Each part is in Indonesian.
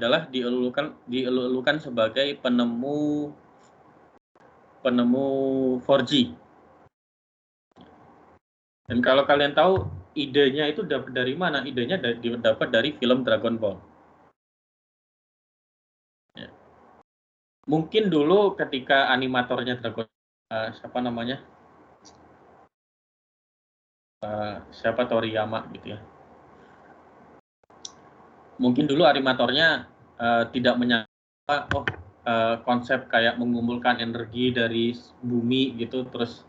adalah dielulukan sebagai penemu 4G. Dan kalau kalian tahu idenya itu dapat dari mana? Idenya dapat dari film Dragon Ball. Ya. Mungkin dulu ketika animatornya Dragon siapa namanya? Siapa Toriyama gitu ya. Mungkin dulu animatornya tidak menyangka konsep kayak mengumpulkan energi dari bumi gitu, terus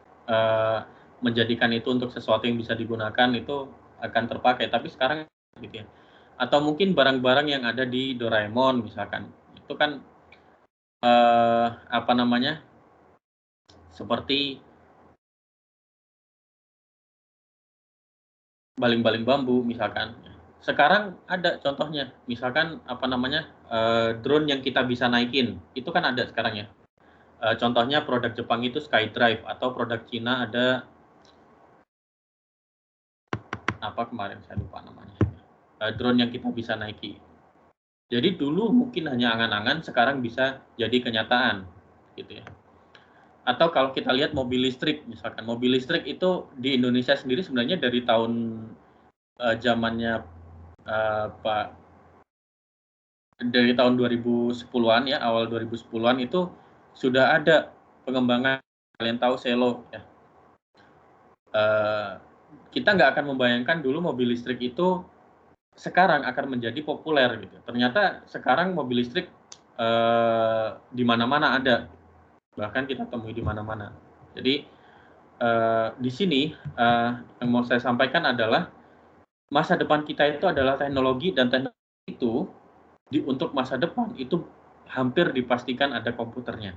menjadikan itu untuk sesuatu yang bisa digunakan itu akan terpakai. Tapi sekarang gitu ya. Atau mungkin barang-barang yang ada di Doraemon misalkan, itu kan apa namanya, seperti baling-baling bambu misalkan. Sekarang ada contohnya, misalkan apa namanya, drone yang kita bisa naikin, itu kan ada sekarang ya. Contohnya produk Jepang itu SkyDrive, atau produk Cina ada apa kemarin saya lupa namanya. Drone yang kita bisa naiki. Jadi dulu mungkin hanya angan-angan, sekarang bisa jadi kenyataan, gitu ya. Atau kalau kita lihat mobil listrik, misalkan mobil listrik itu di Indonesia sendiri sebenarnya dari tahun zamannya Pak, dari tahun 2010-an ya, awal 2010-an itu sudah ada pengembangan. Kalian tahu Selo ya. Kita nggak akan membayangkan dulu mobil listrik itu sekarang akan menjadi populer gitu. Ternyata sekarang mobil listrik di mana-mana ada, bahkan kita temui di mana-mana. Jadi di sini yang mau saya sampaikan adalah masa depan kita itu adalah teknologi, dan teknologi itu untuk masa depan itu hampir dipastikan ada komputernya.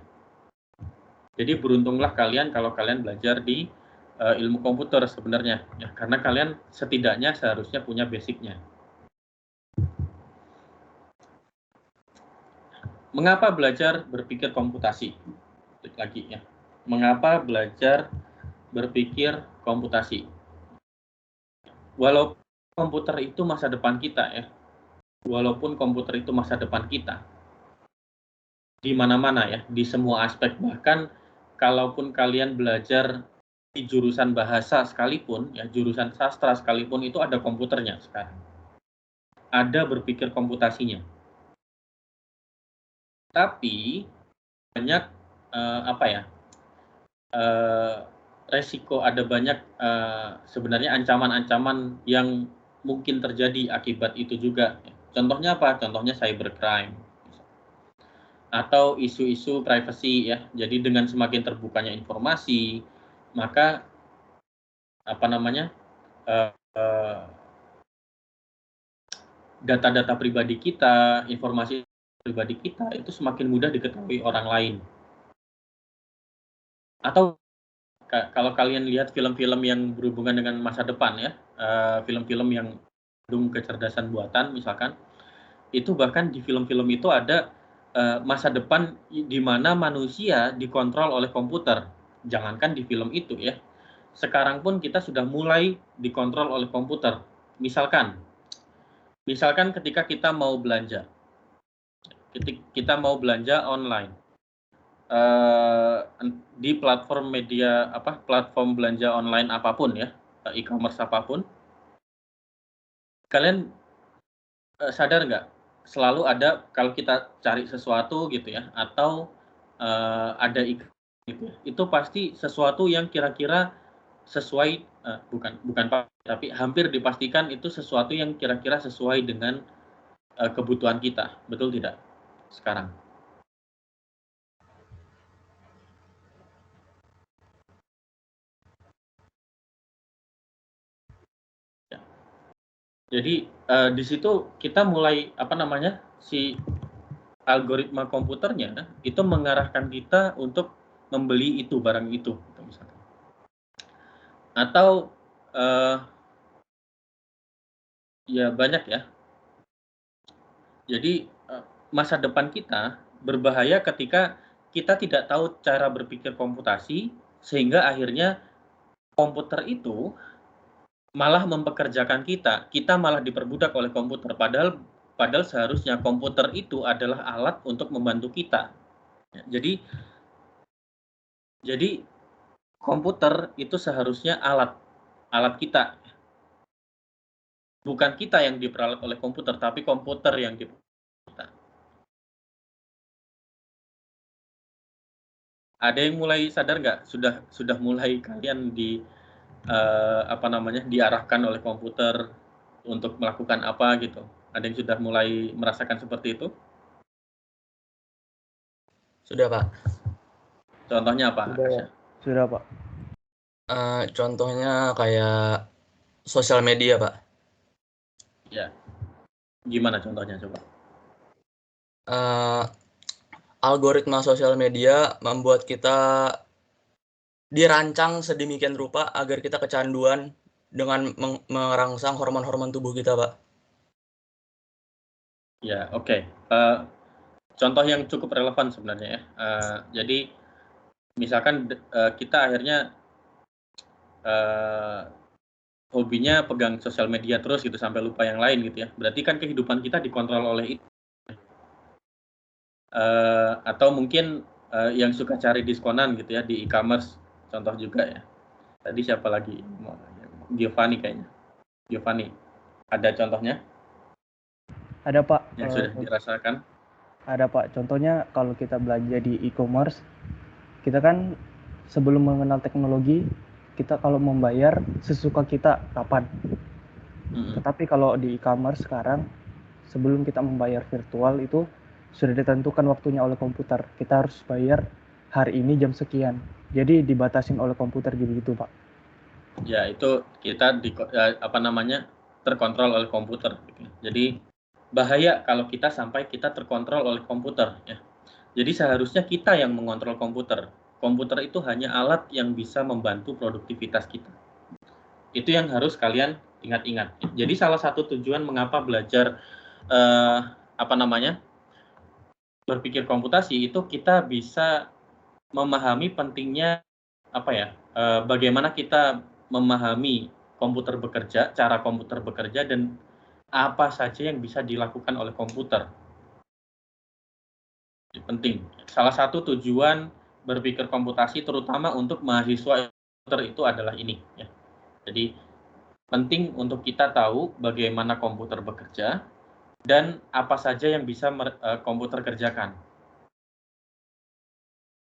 Jadi beruntunglah kalian kalau kalian belajar di ilmu komputer sebenarnya, ya, karena kalian setidaknya seharusnya punya basicnya. Mengapa belajar berpikir komputasi? Lagi ya. Mengapa belajar berpikir komputasi? Walaupun komputer itu masa depan kita ya, walaupun komputer itu masa depan kita, di mana-mana ya, di semua aspek, bahkan kalaupun kalian belajar di jurusan bahasa sekalipun, ya jurusan sastra sekalipun, itu ada komputernya sekarang. Ada berpikir komputasinya. Tapi banyak apa ya? Resiko, ada banyak sebenarnya ancaman-ancaman yang mungkin terjadi akibat itu juga. Contohnya apa? Contohnya cybercrime atau isu-isu privacy ya. Jadi dengan semakin terbukanya informasi, maka apa namanya, data-data pribadi kita, informasi pribadi kita itu semakin mudah diketahui orang lain. Atau kalau kalian lihat film-film yang berhubungan dengan masa depan ya, film-film yang mengandung kecerdasan buatan misalkan, itu bahkan di film-film itu ada masa depan di mana manusia dikontrol oleh komputer. Jangankan di film itu ya, sekarang pun kita sudah mulai dikontrol oleh komputer. Misalkan ketika kita mau belanja, kita mau belanja online, di platform media platform belanja online apapun ya, e-commerce apapun, kalian sadar nggak, selalu ada kalau kita cari sesuatu gitu ya, atau ada iklan gitu ya, itu pasti sesuatu yang kira-kira sesuai, bukan tapi hampir dipastikan itu sesuatu yang kira-kira sesuai dengan kebutuhan kita, betul tidak sekarang? Ya. Jadi di situ kita mulai si algoritma komputernya itu mengarahkan kita untuk membeli itu, barang itu, gitu misalkan. Atau ya banyak ya. Jadi masa depan kita berbahaya ketika kita tidak tahu cara berpikir komputasi, sehingga akhirnya komputer itu malah mempekerjakan kita malah diperbudak oleh komputer. Padahal Padahal seharusnya komputer itu adalah alat untuk membantu kita. Ya, jadi komputer itu seharusnya alat kita. Bukan kita yang diperalat oleh komputer, tapi komputer yang diperalat kita. Ada yang mulai sadar nggak? Sudah mulai kalian diarahkan oleh komputer untuk melakukan apa gitu? Ada yang sudah mulai merasakan seperti itu? Sudah, Pak. Contohnya apa? Sudah, Pak. Contohnya kayak sosial media, Pak. Ya. Gimana contohnya coba? Algoritma sosial media membuat kita dirancang sedemikian rupa agar kita kecanduan dengan merangsang hormon-hormon tubuh kita, Pak. Ya, oke. Contoh yang cukup relevan sebenarnya ya. Jadi misalkan kita akhirnya hobinya pegang sosial media terus gitu sampai lupa yang lain gitu ya. Berarti kan kehidupan kita dikontrol oleh itu. Atau mungkin yang suka cari diskonan gitu ya di e-commerce, contoh juga ya. Tadi siapa lagi? Giovanni kayaknya. Giovanni, ada contohnya? Ada, Pak. Yang sudah dirasakan? Ada, Pak. Contohnya kalau kita belanja di e-commerce, kita kan sebelum mengenal teknologi, kita kalau membayar sesuka kita kapan. Tetapi kalau di e-commerce sekarang, sebelum kita membayar virtual itu sudah ditentukan waktunya oleh komputer. Kita harus bayar hari ini jam sekian. Jadi dibatasin oleh komputer gitu, Pak. Ya, itu kita terkontrol oleh komputer. Jadi bahaya kalau kita sampai kita terkontrol oleh komputer ya. Jadi seharusnya kita yang mengontrol komputer. Komputer itu hanya alat yang bisa membantu produktivitas kita. Itu yang harus kalian ingat-ingat. Jadi salah satu tujuan mengapa belajar berpikir komputasi itu kita bisa memahami pentingnya bagaimana kita memahami komputer bekerja, cara komputer bekerja, dan apa saja yang bisa dilakukan oleh komputer. Penting. Salah satu tujuan berpikir komputasi terutama untuk mahasiswa komputer itu adalah ini. Ya. Jadi penting untuk kita tahu bagaimana komputer bekerja dan apa saja yang bisa komputer kerjakan.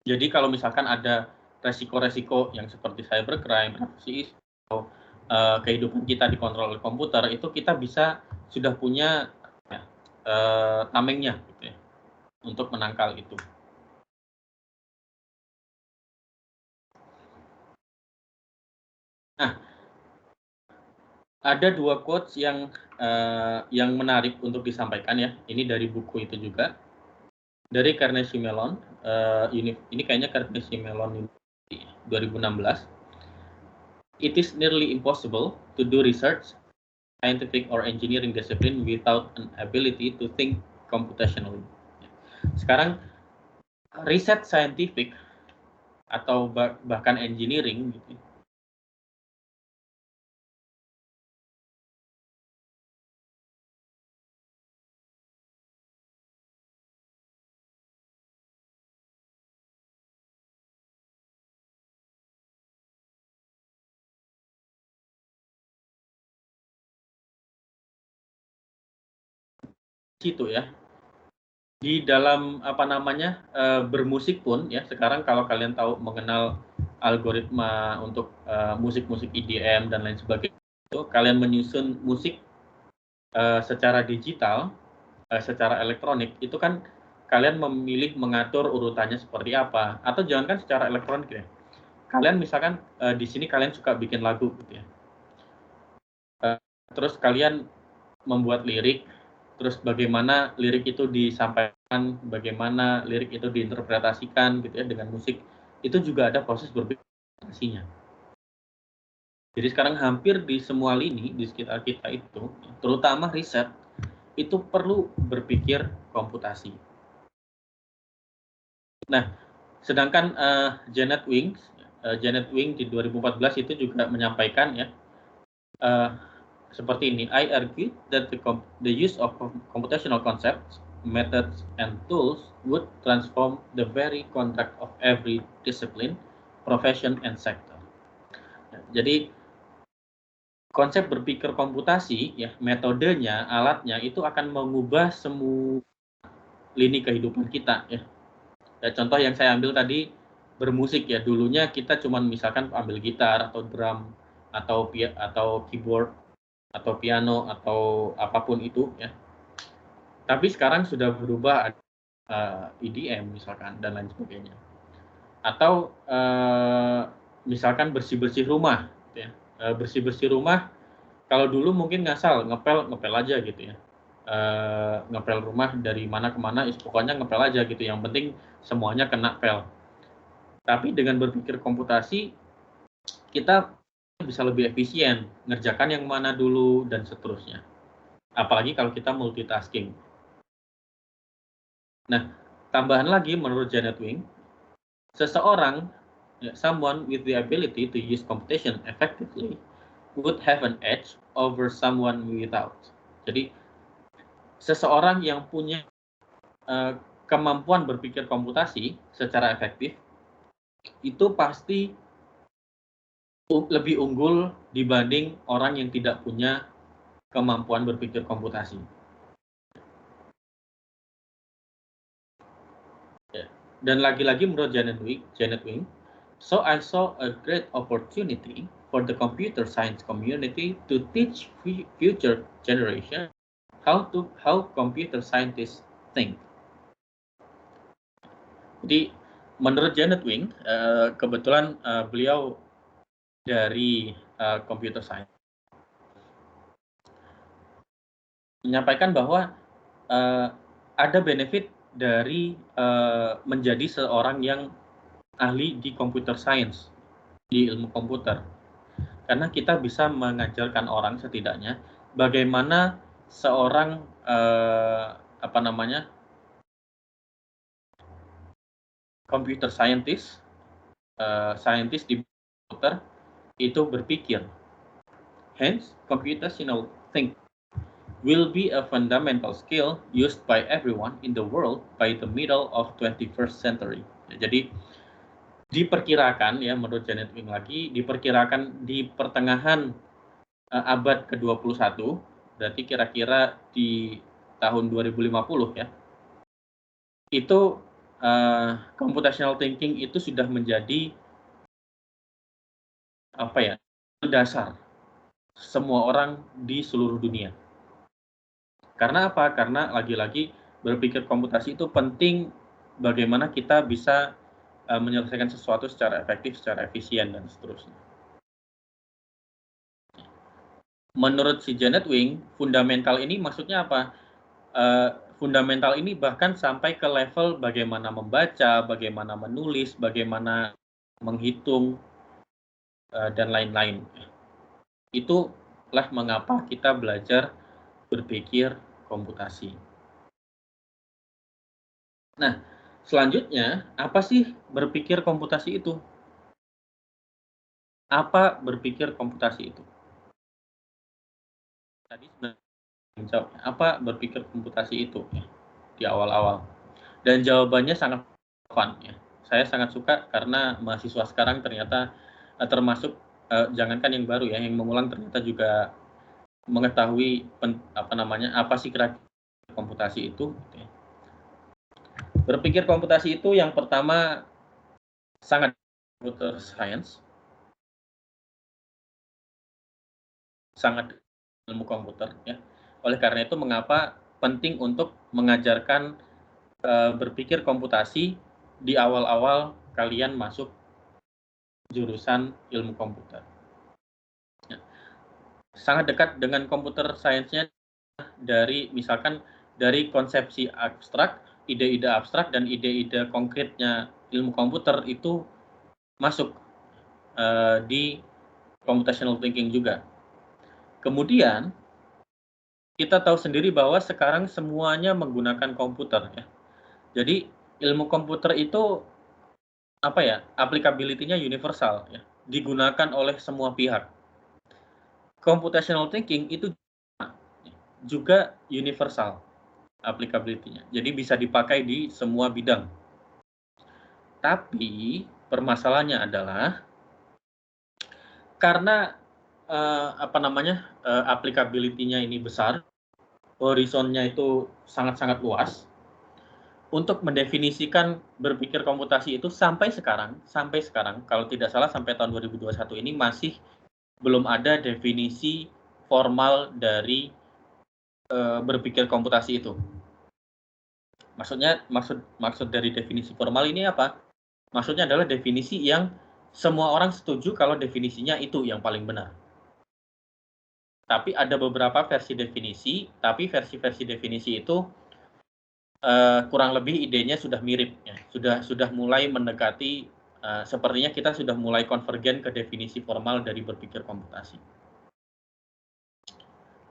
Jadi kalau misalkan ada resiko-resiko yang seperti cybercrime, atau kehidupan kita dikontrol oleh komputer, itu kita sudah punya tamengnya gitu ya, untuk menangkal itu. Nah, ada dua quotes yang menarik untuk disampaikan ya. Ini dari buku itu juga, dari Carnegie Mellon. Ini kayaknya Carnegie Mellon 2016. It is nearly impossible to do research, scientific or engineering discipline without an ability to think computationally. Sekarang riset saintifik atau bahkan engineering gitu, situ ya. Di dalam bermusik pun ya, sekarang kalau kalian tahu mengenal algoritma untuk musik-musik EDM dan lain sebagainya, itu kalian menyusun musik secara digital, secara elektronik, itu kan kalian memilih mengatur urutannya seperti apa, atau jangankan secara elektronik ya. Kalian misalkan di sini kalian suka bikin lagu gitu ya. Terus kalian membuat lirik, terus bagaimana lirik itu disampaikan, bagaimana lirik itu diinterpretasikan gitu ya dengan musik, itu juga ada proses berpikirnya. Jadi sekarang hampir di semua lini di sekitar kita itu, terutama riset, itu perlu berpikir komputasi. Nah, sedangkan Janet Wing di 2014 itu juga menyampaikan ya, seperti ini. I argue that the use of computational concepts, methods, and tools would transform the very conduct of every discipline, profession, and sector. Jadi konsep berpikir komputasi, ya, metodenya, alatnya itu akan mengubah semua lini kehidupan kita, ya. Contoh yang saya ambil tadi bermusik, ya, dulunya kita cuman misalkan ambil gitar atau drum atau keyboard atau piano atau apapun itu, ya. Tapi sekarang sudah berubah, EDM misalkan dan lain sebagainya. Atau misalkan bersih-bersih rumah, ya. Bersih-bersih rumah, kalau dulu mungkin ngasal ngepel aja gitu, ya. Ngepel rumah dari mana ke mana, pokoknya ngepel aja gitu, yang penting semuanya kena pel. Tapi dengan berpikir komputasi, kita bisa lebih efisien, ngerjakan yang mana dulu dan seterusnya. Apalagi kalau kita multitasking. Nah, tambahan lagi menurut Janet Wing, seseorang, someone with the ability to use computation effectively would have an edge over someone without. Jadi seseorang yang punya kemampuan berpikir komputasi secara efektif itu pasti lebih unggul dibanding orang yang tidak punya kemampuan berpikir komputasi. Dan lagi-lagi menurut Janet Wing, so I saw a great opportunity for the computer science community to teach future generation how computer scientists think. Jadi menurut Janet Wing, kebetulan beliau dari computer science menyampaikan bahwa ada benefit dari menjadi seorang yang ahli di computer science, di ilmu komputer, karena kita bisa mengajarkan orang setidaknya bagaimana seorang computer scientist di komputer itu berpikir. Hence, computational thinking will be a fundamental skill used by everyone in the world by the middle of 21st century. Jadi diperkirakan, ya, menurut Janet Wing lagi, diperkirakan di pertengahan abad ke-21, berarti kira-kira di tahun 2050, ya, itu computational thinking itu sudah menjadi dasar semua orang di seluruh dunia. Karena apa? Karena lagi-lagi berpikir komputasi itu penting bagaimana kita bisa menyelesaikan sesuatu secara efektif, secara efisien, dan seterusnya. Menurut si Janet Wing, fundamental ini maksudnya apa? Fundamental ini bahkan sampai ke level bagaimana membaca, bagaimana menulis, bagaimana menghitung, dan lain-lain. Itulah mengapa kita belajar berpikir komputasi. Nah, selanjutnya, apa sih berpikir komputasi itu? Apa berpikir komputasi itu? Tadi sudah menjawab, apa berpikir komputasi itu, ya, di awal-awal. Dan jawabannya sangat fun, ya. Saya sangat suka karena mahasiswa sekarang ternyata termasuk jangankan yang baru, ya, yang mengulang ternyata juga mengetahui apa sih kira-kira komputasi itu. Ya. Berpikir komputasi itu yang pertama sangat computer science, sangat ilmu komputer, ya. Oleh karena itu mengapa penting untuk mengajarkan berpikir komputasi di awal-awal kalian masuk jurusan ilmu komputer. Ya. Sangat dekat dengan computer science-nya misalkan dari konsepsi abstrak, ide-ide abstrak dan ide-ide konkretnya ilmu komputer itu masuk di computational thinking juga. Kemudian kita tahu sendiri bahwa sekarang semuanya menggunakan komputer, ya. Jadi ilmu komputer itu applicability-nya universal, ya, digunakan oleh semua pihak. computational thinking itu juga universal applicability-nya. Jadi bisa dipakai di semua bidang. Tapi permasalahannya adalah karena applicability-nya ini besar, horizonnya itu sangat-sangat luas. Untuk mendefinisikan berpikir komputasi itu sampai sekarang, kalau tidak salah sampai tahun 2021 ini masih belum ada definisi formal dari berpikir komputasi itu. Maksud dari definisi formal ini apa? Maksudnya adalah definisi yang semua orang setuju kalau definisinya itu yang paling benar. Tapi ada beberapa versi definisi, tapi versi-versi definisi itu kurang lebih idenya sudah mirip, ya. Sudah mulai mendekati, sepertinya kita sudah mulai konvergen ke definisi formal dari berpikir komputasi.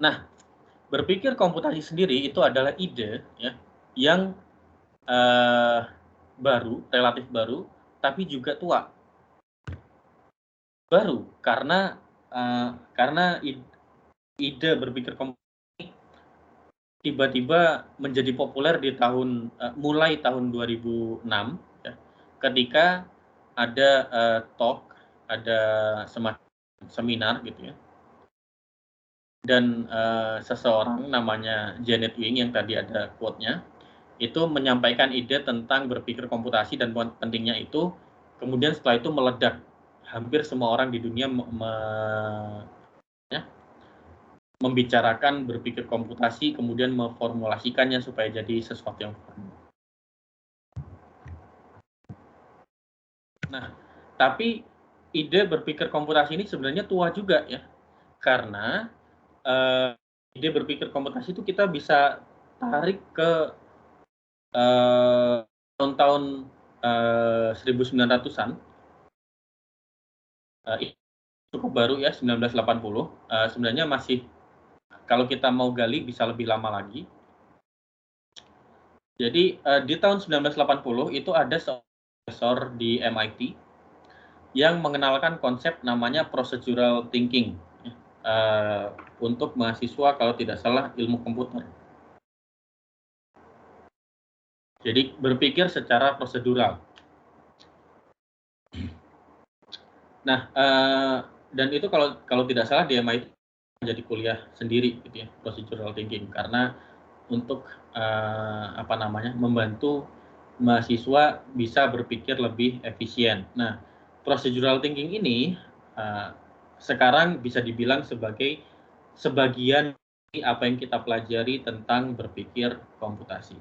Nah, berpikir komputasi sendiri itu adalah ide, ya, yang relatif baru, tapi juga tua. Baru karena ide berpikir komputasi tiba-tiba menjadi populer di mulai tahun 2006, ya, ketika ada talk, ada semacam seminar gitu ya, dan seseorang namanya Janet Wing yang tadi ada quote-nya, itu menyampaikan ide tentang berpikir komputasi dan pentingnya itu, kemudian setelah itu meledak. Hampir semua orang di dunia membicarakan berpikir komputasi, kemudian memformulasikannya supaya jadi sesuatu yang formal. Nah, tapi ide berpikir komputasi ini sebenarnya tua juga ya, karena ide berpikir komputasi itu kita bisa tarik ke tahun-tahun 1900-an. Cukup baru ya, 1980. Sebenarnya masih, kalau kita mau gali bisa lebih lama lagi. Jadi di tahun 1980 itu ada seorang profesor di MIT yang mengenalkan konsep namanya procedural thinking untuk mahasiswa kalau tidak salah ilmu komputer. Jadi berpikir secara prosedural. Nah, dan itu kalau tidak salah di MIT menjadi kuliah sendiri gitu ya, procedural thinking, karena untuk membantu mahasiswa bisa berpikir lebih efisien. Nah, procedural thinking ini sekarang bisa dibilang sebagai sebagian dari apa yang kita pelajari tentang berpikir komputasi.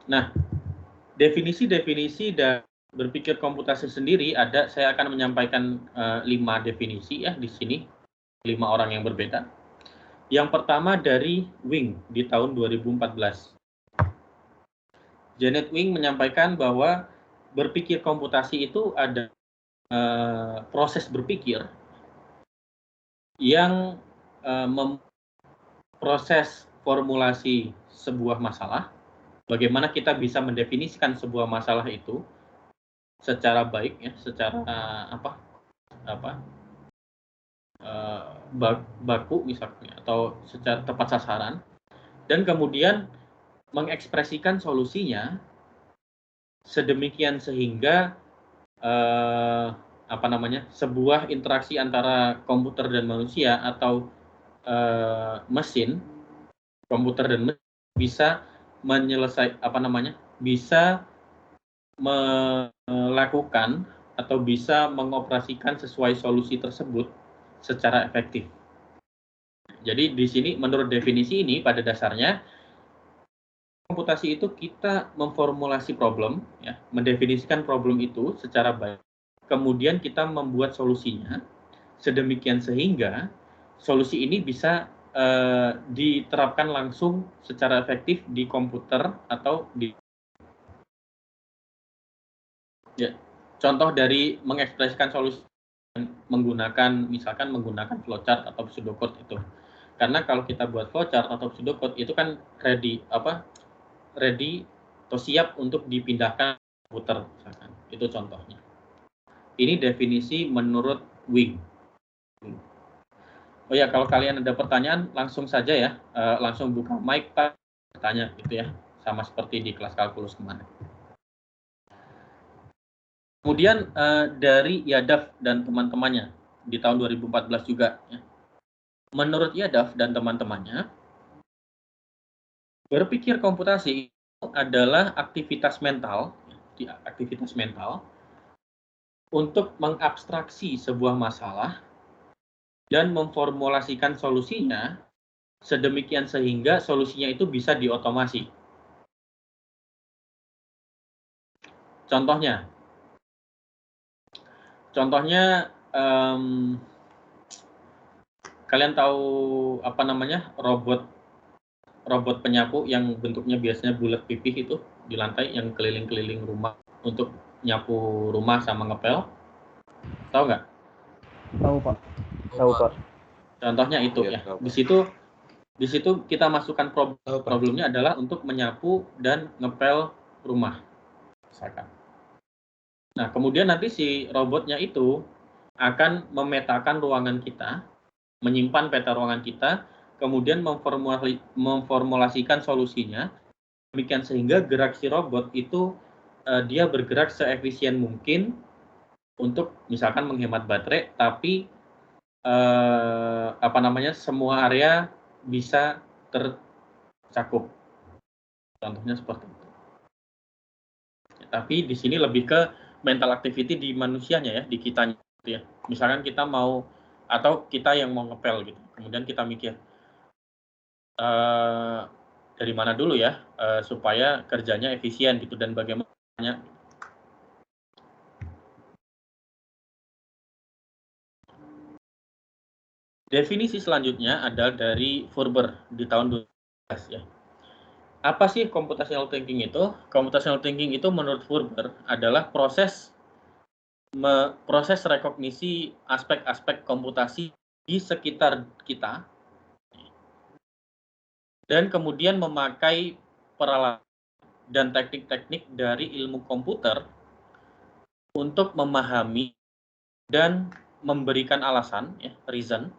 Nah, definisi-definisi dan berpikir komputasi sendiri ada, saya akan menyampaikan 5 definisi ya di sini, 5 orang yang berbeda. Yang pertama dari Wing di tahun 2014. Janet Wing menyampaikan bahwa berpikir komputasi itu ada proses berpikir yang memproses formulasi sebuah masalah, bagaimana kita bisa mendefinisikan sebuah masalah itu secara baik ya, secara baku misalnya, atau secara tepat sasaran, dan kemudian mengekspresikan solusinya sedemikian sehingga sebuah interaksi antara komputer dan manusia atau mesin, komputer dan mesin bisa bisa melakukan atau bisa mengoperasikan sesuai solusi tersebut secara efektif. Jadi di sini menurut definisi ini pada dasarnya komputasi itu kita memformulasi problem, ya, mendefinisikan problem itu secara baik, kemudian kita membuat solusinya sedemikian sehingga solusi ini bisa diterapkan langsung secara efektif di komputer atau di contoh dari mengekspresikan solusi misalkan menggunakan flowchart atau pseudocode itu. Karena kalau kita buat flowchart atau pseudocode itu kan ready atau siap untuk dipindahkan ke komputer misalkan. Itu contohnya. Ini definisi menurut Wing. Oh ya, kalau kalian ada pertanyaan langsung saja ya, langsung buka mic Pak, bertanya gitu ya, sama seperti di kelas kalkulus kemarin. Kemudian dari Yadav dan teman-temannya di tahun 2014 juga. Ya. Menurut Yadav dan teman-temannya, berpikir komputasi itu adalah aktivitas mental untuk mengabstraksi sebuah masalah dan memformulasikan solusinya sedemikian sehingga solusinya itu bisa diotomasi. Contohnya, kalian tahu apa namanya robot penyapu yang bentuknya biasanya bulat pipih itu di lantai yang keliling-keliling rumah untuk nyapu rumah sama ngepel, tahu nggak? Tahu Pak. Tahu Pak. Contohnya itu ya. Di situ kita masukkan problemnya adalah untuk menyapu dan ngepel rumah, misalkan. Nah, kemudian nanti si robotnya itu akan memetakan ruangan kita, menyimpan peta ruangan kita, kemudian memformulasikan solusinya, demikian sehingga gerak si robot itu dia bergerak seefisien mungkin untuk misalkan menghemat baterai, tapi semua area bisa tercakup. Contohnya seperti itu. Tapi di sini lebih ke mental activity di manusianya ya, di kitanya gitu ya. Misalkan kita mau atau kita yang mau ngepel gitu, kemudian kita mikir dari mana dulu ya supaya kerjanya efisien gitu dan bagaimana. Definisi selanjutnya adalah dari Furber di tahun 2012 ya. Apa sih computational thinking itu? Computational thinking itu menurut Furber adalah proses rekognisi aspek-aspek komputasi di sekitar kita dan kemudian memakai peralatan dan teknik-teknik dari ilmu komputer untuk memahami dan memberikan alasan, ya, reason,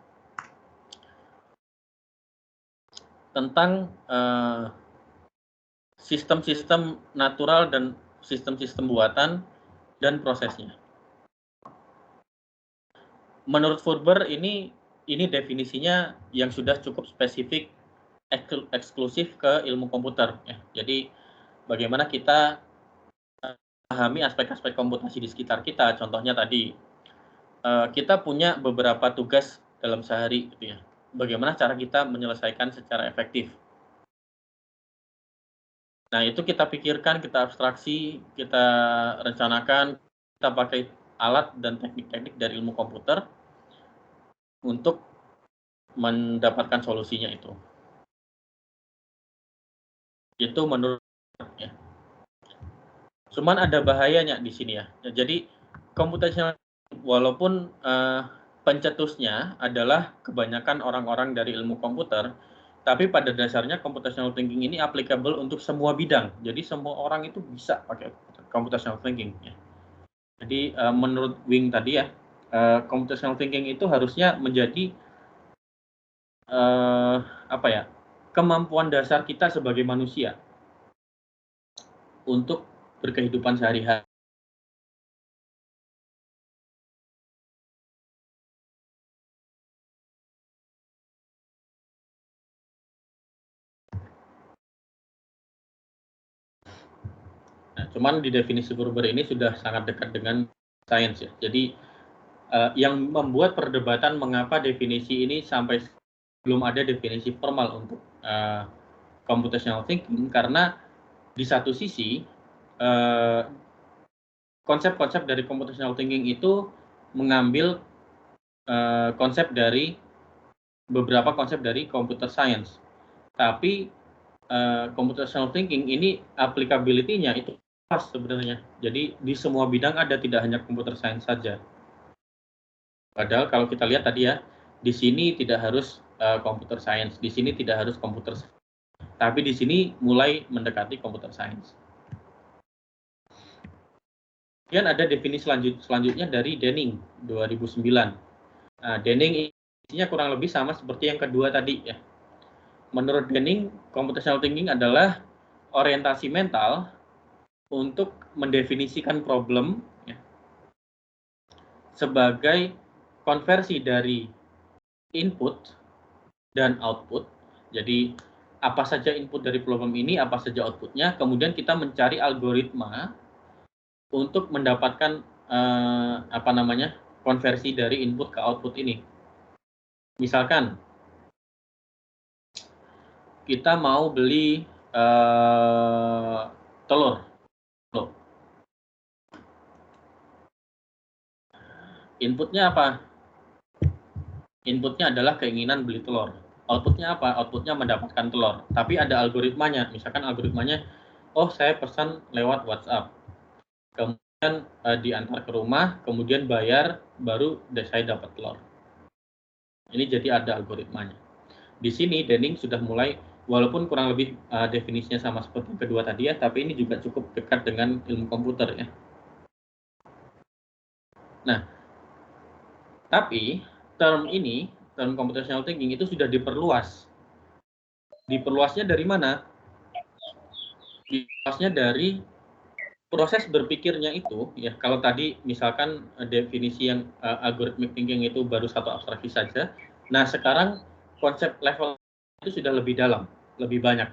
tentang sistem-sistem natural dan sistem-sistem buatan dan prosesnya. Menurut Furber ini definisinya yang sudah cukup spesifik, eksklusif ke ilmu komputer. Ya. Jadi bagaimana kita memahami aspek-aspek komputasi di sekitar kita. Contohnya tadi kita punya beberapa tugas dalam sehari, gitu ya. Bagaimana cara kita menyelesaikan secara efektif. Nah, itu kita pikirkan, kita abstraksi, kita rencanakan, kita pakai alat dan teknik-teknik dari ilmu komputer untuk mendapatkan solusinya itu. Itu menurut ya. Cuman ada bahayanya di sini ya. Jadi computational walaupun pencetusnya adalah kebanyakan orang-orang dari ilmu komputer, tapi pada dasarnya computational thinking ini applicable untuk semua bidang. Jadi semua orang itu bisa pakai computational thinking. Ya. Jadi menurut Wing tadi ya, computational thinking itu harusnya menjadi kemampuan dasar kita sebagai manusia untuk berkehidupan sehari-hari. Nah, cuman di definisi Furber ini sudah sangat dekat dengan sains ya. Jadi yang membuat perdebatan mengapa definisi ini sampai belum ada definisi formal untuk computational thinking, karena di satu sisi konsep-konsep dari computational thinking itu mengambil konsep dari beberapa konsep dari computer science, tapi computational thinking ini applicability-nya itu pas sebenarnya. Jadi di semua bidang ada, tidak hanya computer science saja. Padahal kalau kita lihat tadi ya, di sini tidak harus computer science, di sini tidak harus computer science, tapi di sini mulai mendekati computer science. Kemudian ada definisi selanjutnya dari Denning 2009. Nah, Denning isinya kurang lebih sama seperti yang kedua tadi ya. Menurut Denning, computational thinking adalah orientasi mental untuk mendefinisikan problem ya, sebagai konversi dari input dan output. Jadi apa saja input dari problem ini, apa saja outputnya, kemudian kita mencari algoritma untuk mendapatkan konversi dari input ke output ini. Misalkan kita mau beli telur. Inputnya apa? Inputnya adalah keinginan beli telur. Outputnya apa? Outputnya mendapatkan telur. Tapi ada algoritmanya. Misalkan algoritmanya, oh saya pesan lewat WhatsApp. Kemudian diantar ke rumah, kemudian bayar, baru saya dapat telur. Ini jadi ada algoritmanya. Di sini Denning sudah mulai, walaupun kurang lebih definisinya sama seperti kedua tadi ya, tapi ini juga cukup dekat dengan ilmu komputer ya. Nah, tapi term computational thinking itu sudah diperluas. Diperluasnya dari mana? Diperluasnya dari proses berpikirnya itu ya. Kalau tadi misalkan definisi yang algorithmic thinking itu baru satu abstraksi saja. Nah, sekarang konsep level itu sudah lebih dalam, lebih banyak.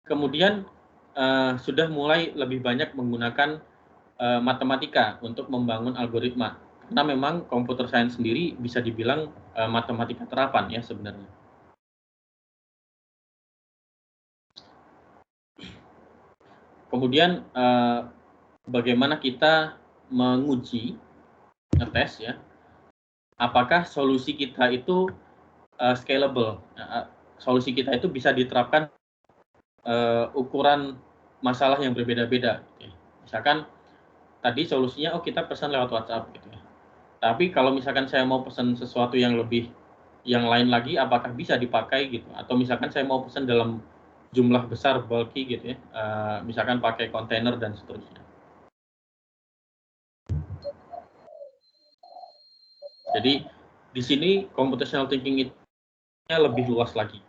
Kemudian sudah mulai lebih banyak menggunakan matematika untuk membangun algoritma. Karena memang computer science sendiri bisa dibilang matematika terapan ya sebenarnya. Kemudian bagaimana kita menguji, ngetes ya, apakah solusi kita itu scalable. Solusi kita itu bisa diterapkan ukuran masalah yang berbeda-beda. Misalkan tadi solusinya, oh kita pesan lewat WhatsApp gitu ya. Tapi kalau misalkan saya mau pesan sesuatu yang lain lagi, apakah bisa dipakai gitu? Atau misalkan saya mau pesan dalam jumlah besar, bulky gitu ya, misalkan pakai kontainer dan seterusnya. Jadi di sini computational thinking itu lebih luas lagi.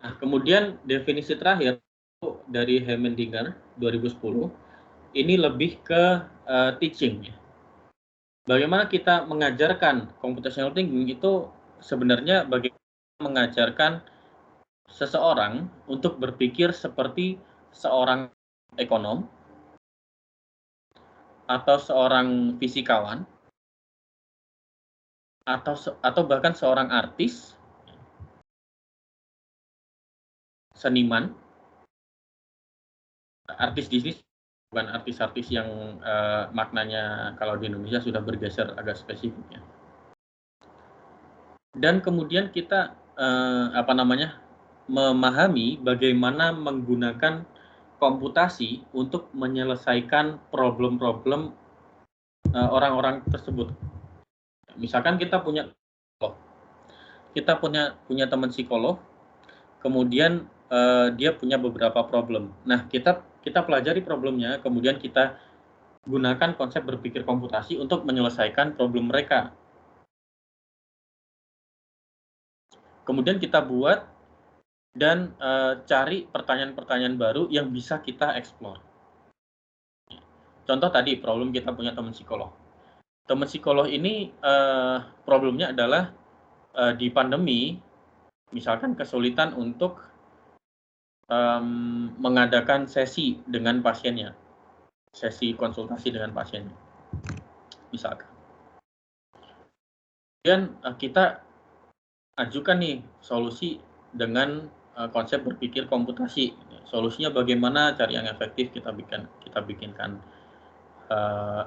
Nah, kemudian definisi terakhir dari Heimendinger 2010 ini lebih ke teaching. Bagaimana kita mengajarkan computational thinking itu sebenarnya bagaimana mengajarkan seseorang untuk berpikir seperti seorang ekonom atau seorang fisikawan atau bahkan seorang artis, seniman. Artis di sini bukan artis-artis yang maknanya kalau di Indonesia sudah bergeser agak spesifiknya. Dan kemudian kita memahami bagaimana menggunakan komputasi untuk menyelesaikan problem-problem orang-orang tersebut. Misalkan kita punya teman psikolog, kemudian dia punya beberapa problem. Nah, kita pelajari problemnya, kemudian kita gunakan konsep berpikir komputasi untuk menyelesaikan problem mereka. Kemudian kita buat dan cari pertanyaan-pertanyaan baru yang bisa kita explore. Contoh tadi, problem kita punya teman psikolog. Teman psikolog ini problemnya adalah di pandemi, misalkan kesulitan untuk mengadakan sesi dengan pasiennya, sesi konsultasi dengan pasiennya, misalkan. Kemudian kita ajukan nih solusi dengan konsep berpikir komputasi. Solusinya bagaimana, cari yang efektif, kita bikinkan.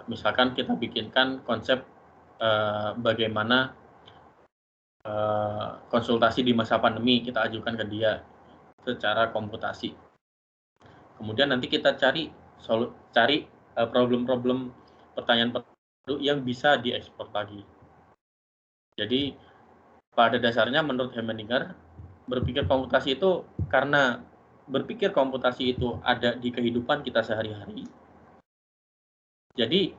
Misalkan kita bikinkan konsep bagaimana konsultasi di masa pandemi, kita ajukan ke dia secara komputasi. Kemudian nanti kita cari problem-problem, pertanyaan baru yang bisa diekspor lagi. Jadi pada dasarnya menurut Heimendinger, berpikir komputasi itu karena berpikir komputasi itu ada di kehidupan kita sehari-hari. Jadi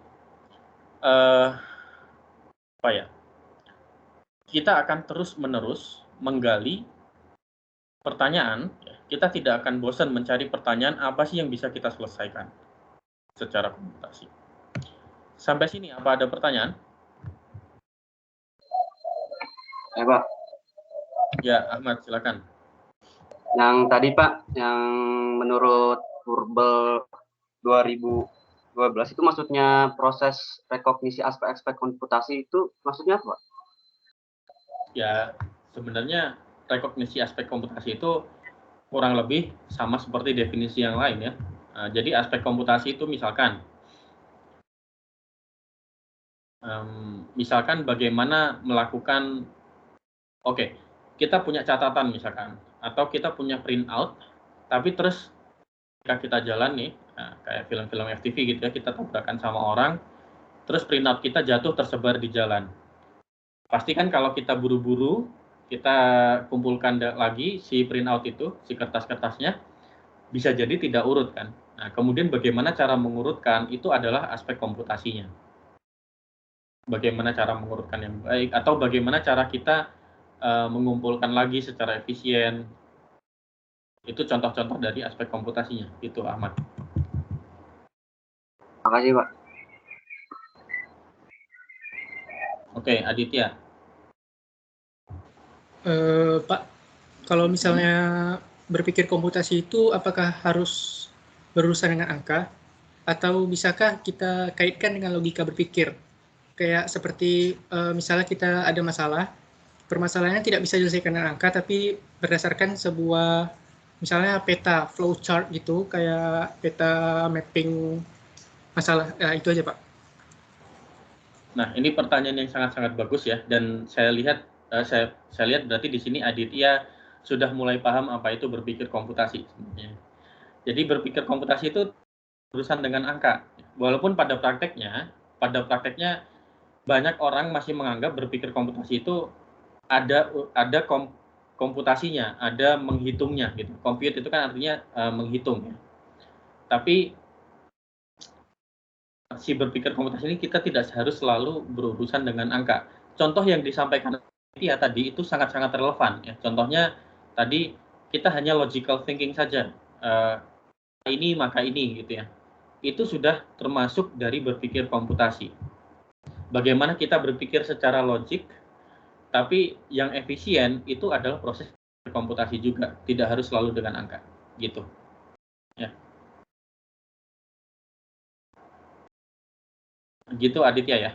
kita akan terus-menerus menggali pertanyaan. Kita tidak akan bosan mencari pertanyaan apa sih yang bisa kita selesaikan secara komputasi. Sampai sini apa ada pertanyaan? Ya Pak. Ya Ahmad, silakan. Yang tadi Pak, yang menurut Verbal 2012 itu maksudnya proses rekognisi aspek-aspek komputasi itu maksudnya apa Pak? Ya, sebenarnya rekognisi aspek komputasi itu kurang lebih sama seperti definisi yang lain ya. Jadi aspek komputasi itu misalkan bagaimana melakukan, kita punya catatan misalkan, atau kita punya printout, tapi terus ketika kita jalan nih, kayak film-film FTV gitu ya, kita tabrakan sama orang, terus printout kita jatuh tersebar di jalan. Pastikan kalau kita buru-buru, kita kumpulkan lagi si printout itu, si kertas-kertasnya, bisa jadi tidak urut kan. Nah, kemudian bagaimana cara mengurutkan, itu adalah aspek komputasinya. Bagaimana cara mengurutkan yang baik, atau bagaimana cara kita mengumpulkan lagi secara efisien. Itu contoh-contoh dari aspek komputasinya. Itu Ahmad. Makasih Pak. Oke, Aditya. Pak, kalau misalnya berpikir komputasi itu apakah harus berurusan dengan angka atau bisakah kita kaitkan dengan logika berpikir? Kayak seperti misalnya kita ada masalah, permasalahannya tidak bisa diselesaikan dengan angka tapi berdasarkan sebuah misalnya peta flow chart gitu, kayak peta mapping masalah. Itu aja Pak. Nah, ini pertanyaan yang sangat-sangat bagus ya, dan saya lihat berarti di sini Aditya sudah mulai paham apa itu berpikir komputasi sebenarnya. Jadi berpikir komputasi itu urusan dengan angka. Walaupun pada prakteknya banyak orang masih menganggap berpikir komputasi itu ada komputasinya, ada menghitungnya gitu. Compute itu kan artinya menghitung ya. Tapi si berpikir komputasi ini kita tidak harus selalu berurusan dengan angka. Contoh yang disampaikan tadi itu sangat-sangat relevan ya. Contohnya tadi kita hanya logical thinking saja. Ini maka ini gitu ya. Itu sudah termasuk dari berpikir komputasi. Bagaimana kita berpikir secara logik, tapi yang efisien itu adalah proses komputasi juga, tidak harus selalu dengan angka gitu ya. Gitu Aditya ya.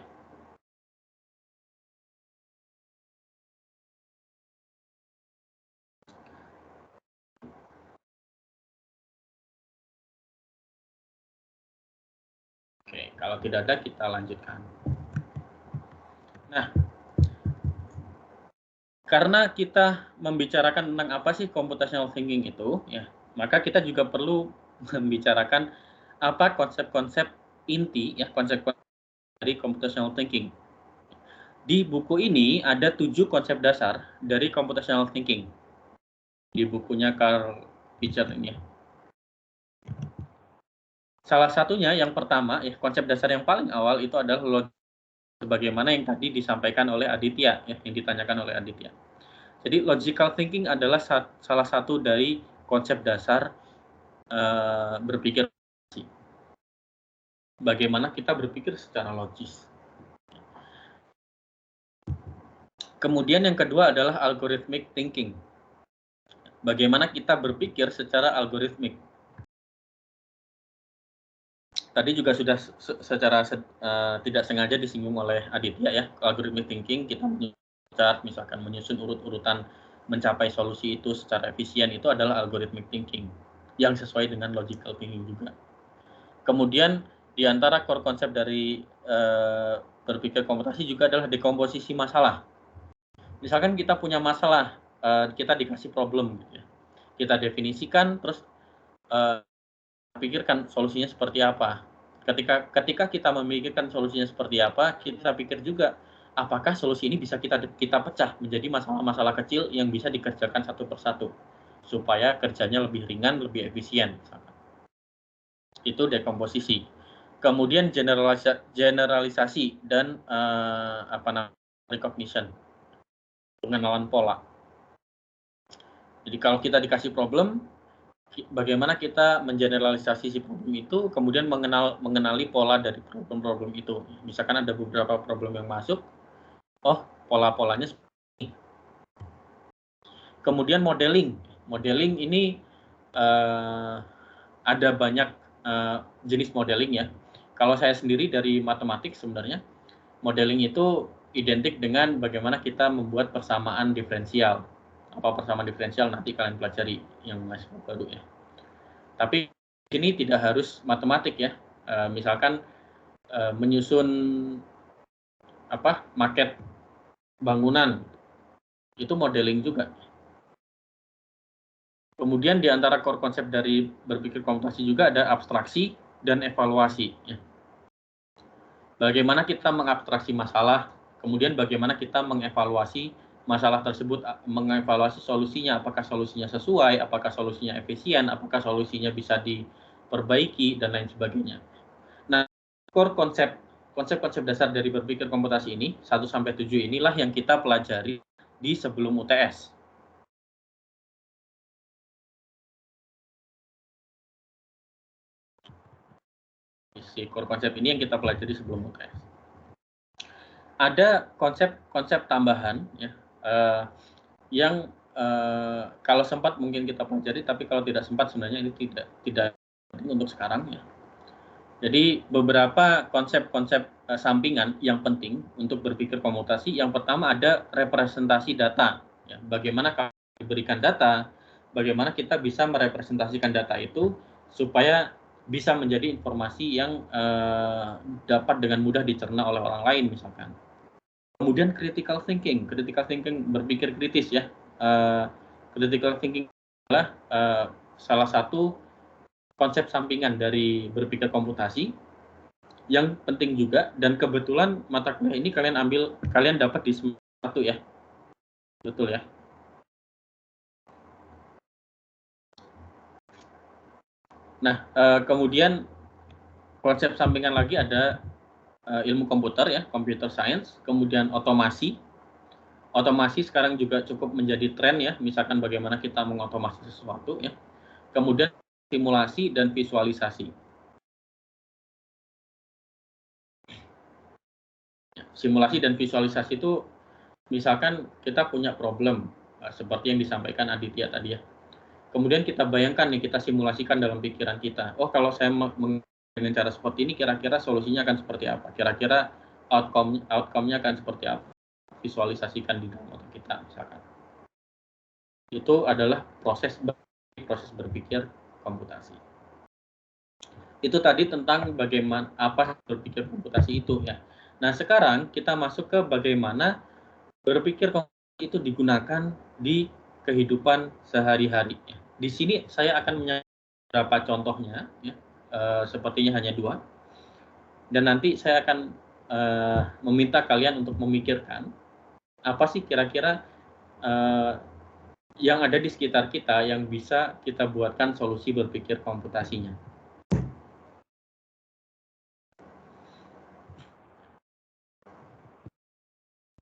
Oke, kalau tidak ada kita lanjutkan. Nah, karena kita membicarakan tentang apa sih computational thinking itu ya, maka kita juga perlu membicarakan apa konsep-konsep inti ya, konsep-konsep dari computational thinking. Di buku ini ada 7 konsep dasar dari computational thinking. Di bukunya Carl Fisher ini ya. Salah satunya yang pertama ya, konsep dasar yang paling awal itu adalah logik, sebagaimana yang tadi disampaikan oleh Aditya ya, yang ditanyakan oleh Aditya. Jadi logical thinking adalah salah satu dari konsep dasar berpikir. Bagaimana kita berpikir secara logis. Kemudian yang kedua adalah algorithmic thinking. Bagaimana kita berpikir secara algoritmik. Tadi juga sudah secara tidak sengaja disinggung oleh Aditya ya, algorithmic thinking kita misalkan menyusun urut-urutan mencapai solusi itu secara efisien, itu adalah algorithmic thinking yang sesuai dengan logical thinking juga. Kemudian di antara core konsep dari berpikir komputasi juga adalah dekomposisi masalah. Misalkan kita punya masalah, kita dikasih problem gitu ya. Kita definisikan, terus pikirkan solusinya seperti apa. Ketika kita memikirkan solusinya seperti apa, kita pikir juga apakah solusi ini bisa kita pecah menjadi masalah-masalah kecil yang bisa dikerjakan satu persatu. supaya kerjanya lebih ringan, lebih efisien. Itu dekomposisi. Kemudian generalisasi dan recognition, pengenalan pola. Jadi kalau kita dikasih problem, bagaimana kita mengeneralisasi si problem itu, kemudian mengenali pola dari problem-problem itu. Misalkan ada beberapa problem yang masuk, oh pola-polanya seperti ini. Kemudian modeling. Modeling ini ada banyak jenis modeling ya. Kalau saya sendiri dari matematik sebenarnya, modeling itu identik dengan bagaimana kita membuat persamaan diferensial. Apa persamaan diferensial nanti kalian pelajari yang masih baru ya. Tapi ini tidak harus matematik ya. Misalkan menyusun maket bangunan, itu modeling juga. Kemudian di antara core konsep dari berpikir komputasi juga ada abstraksi dan evaluasi. Ya. Bagaimana kita mengabstraksi masalah, kemudian bagaimana kita mengevaluasi masalah tersebut, mengevaluasi solusinya, apakah solusinya sesuai, apakah solusinya efisien, apakah solusinya bisa diperbaiki, dan lain sebagainya. Nah, core konsep-konsep dasar dari berpikir komputasi ini, 1-7 inilah yang kita pelajari di sebelum UTS. Si core konsep ini yang kita pelajari sebelum UTS. Ada konsep-konsep tambahan ya, yang kalau sempat mungkin kita pelajari, tapi kalau tidak sempat sebenarnya ini tidak penting untuk sekarang ya. Jadi beberapa konsep-konsep sampingan yang penting untuk berpikir komputasi. Yang pertama ada representasi data. Ya, bagaimana kalau diberikan data, bagaimana kita bisa merepresentasikan data itu supaya bisa menjadi informasi yang dapat dengan mudah dicerna oleh orang lain misalkan. Kemudian critical thinking berpikir kritis ya. Critical thinking adalah salah satu konsep sampingan dari berpikir komputasi yang penting juga, dan kebetulan mata kuliah ini kalian dapat di semester 1 ya. Betul ya. Nah, kemudian konsep sampingan lagi ada ilmu komputer ya, computer science, kemudian otomasi. Otomasi sekarang juga cukup menjadi tren ya, misalkan bagaimana kita mengotomasi sesuatu ya. Kemudian simulasi dan visualisasi. Simulasi dan visualisasi itu misalkan kita punya problem seperti yang disampaikan Aditya tadi ya. Kemudian kita bayangkan nih, kita simulasikan dalam pikiran kita. Oh, kalau saya dengan cara seperti ini, kira-kira solusinya akan seperti apa? Kira-kira outcome-nya akan seperti apa? Visualisasikan di dalam otak kita misalkan. Itu adalah proses berpikir komputasi. Itu tadi tentang bagaimana apa berpikir komputasi itu ya. Nah, sekarang kita masuk ke bagaimana berpikir komputasi itu digunakan di kehidupan sehari-hari. Di sini saya akan menyampaikan beberapa contohnya, ya, sepertinya hanya 2. Dan nanti saya akan meminta kalian untuk memikirkan apa sih kira-kira yang ada di sekitar kita yang bisa kita buatkan solusi berpikir komputasinya.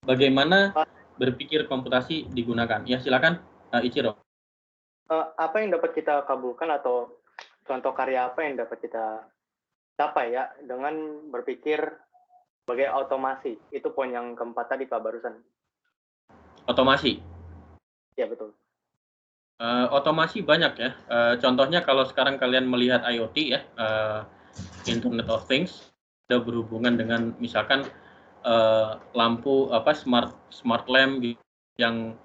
Bagaimana berpikir komputasi digunakan? Ya, silakan Ichiro. Apa yang dapat kita kabulkan atau contoh karya apa yang dapat kita capai ya dengan berpikir sebagai otomasi? Itu poin yang keempat tadi Pak barusan. Otomasi. Ya betul. Otomasi banyak ya. Contohnya kalau sekarang kalian melihat IoT ya, Internet of Things, ada berhubungan dengan misalkan lampu smart lamp yang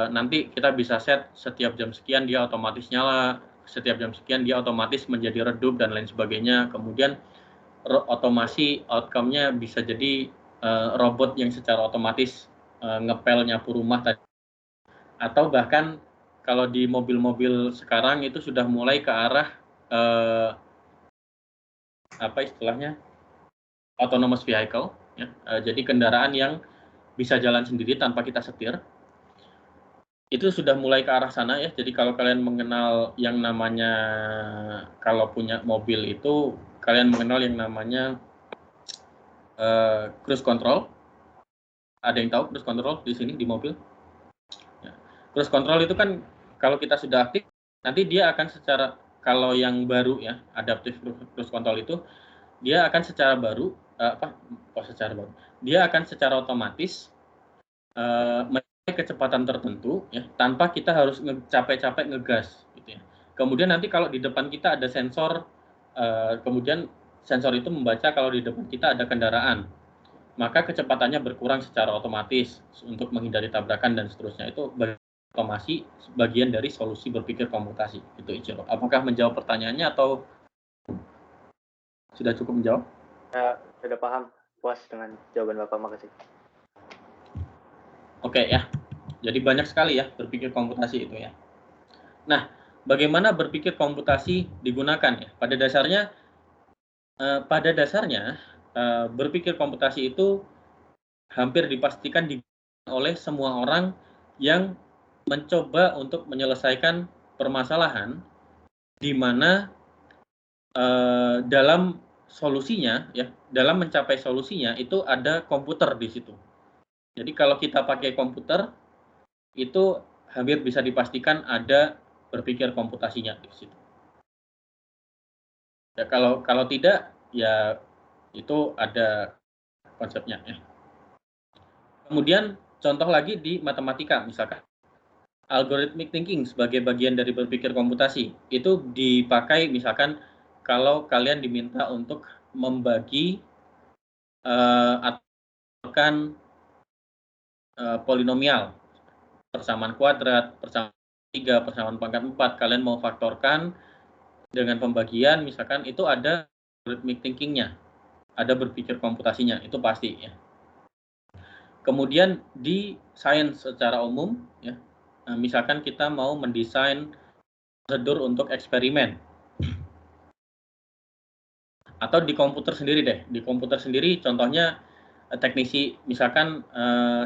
nanti kita bisa set setiap jam sekian dia otomatis nyala, setiap jam sekian dia otomatis menjadi redup dan lain sebagainya. Kemudian otomasi outcome-nya bisa jadi robot yang secara otomatis ngepel nyapu rumah tadi. Atau bahkan kalau di mobil-mobil sekarang itu sudah mulai ke arah apa istilahnya autonomous vehicle ya. Jadi kendaraan yang bisa jalan sendiri tanpa kita setir. itu sudah mulai ke arah sana ya. Jadi kalau kalian mengenal yang namanya, kalau punya mobil itu kalian mengenal yang namanya cruise control. Ada yang tahu cruise control di sini di mobil? Ya. Cruise control itu kan kalau kita sudah aktif, nanti dia akan secara, kalau yang baru ya, adaptive cruise control itu dia akan secara baru dia akan secara otomatis kecepatan tertentu ya, tanpa kita harus capek-capek ngegas gitu ya. Kemudian nanti kalau di depan kita ada sensor, kemudian sensor itu membaca kalau di depan kita ada kendaraan, maka kecepatannya berkurang secara otomatis untuk menghindari tabrakan dan seterusnya. Itu otomasi bagian dari solusi berpikir komputasi. Itu Ichiro. Apakah menjawab pertanyaannya atau sudah cukup menjawab? Ya, sudah paham. Puas dengan jawaban Bapak, makasih. Oke ya, jadi banyak sekali ya berpikir komputasi itu ya. Nah, bagaimana berpikir komputasi digunakan ya? Pada dasarnya berpikir komputasi itu hampir dipastikan digunakan oleh semua orang yang mencoba untuk menyelesaikan permasalahan di mana dalam solusinya ya, dalam mencapai solusinya itu ada komputer di situ. Jadi kalau kita pakai komputer, itu hampir bisa dipastikan ada berpikir komputasinya di situ. Ya kalau tidak, ya itu ada konsepnya. Ya. Kemudian contoh lagi di matematika, misalkan algorithmic thinking sebagai bagian dari berpikir komputasi itu dipakai misalkan kalau kalian diminta untuk membagi atau polinomial, persamaan kuadrat, persamaan 3, persamaan pangkat 4, kalian mau faktorkan dengan pembagian, misalkan itu ada algorithmic thinking-nya, ada berpikir komputasinya, itu pasti ya. Kemudian di sains secara umum, ya, misalkan kita mau mendesain prosedur untuk eksperimen, atau di komputer sendiri deh, di komputer sendiri contohnya teknisi, misalkan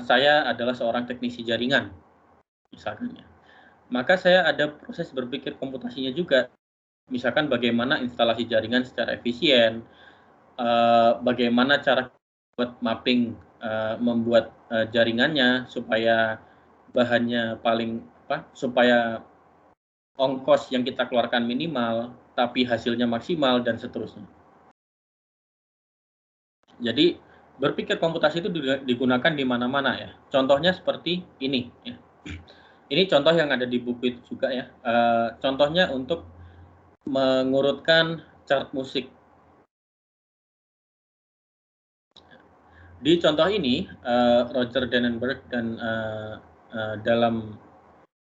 saya adalah seorang teknisi jaringan, misalkan ya. Maka saya ada proses berpikir komputasinya juga, misalkan bagaimana instalasi jaringan secara efisien, bagaimana cara buat mapping, membuat jaringannya supaya bahannya supaya ongkos yang kita keluarkan minimal, tapi hasilnya maksimal dan seterusnya. Jadi berpikir komputasi itu digunakan di mana-mana ya. Contohnya seperti ini ya. Ini contoh yang ada di buku itu juga ya. Contohnya untuk mengurutkan chart musik. Di contoh ini Roger Dannenberg dan dalam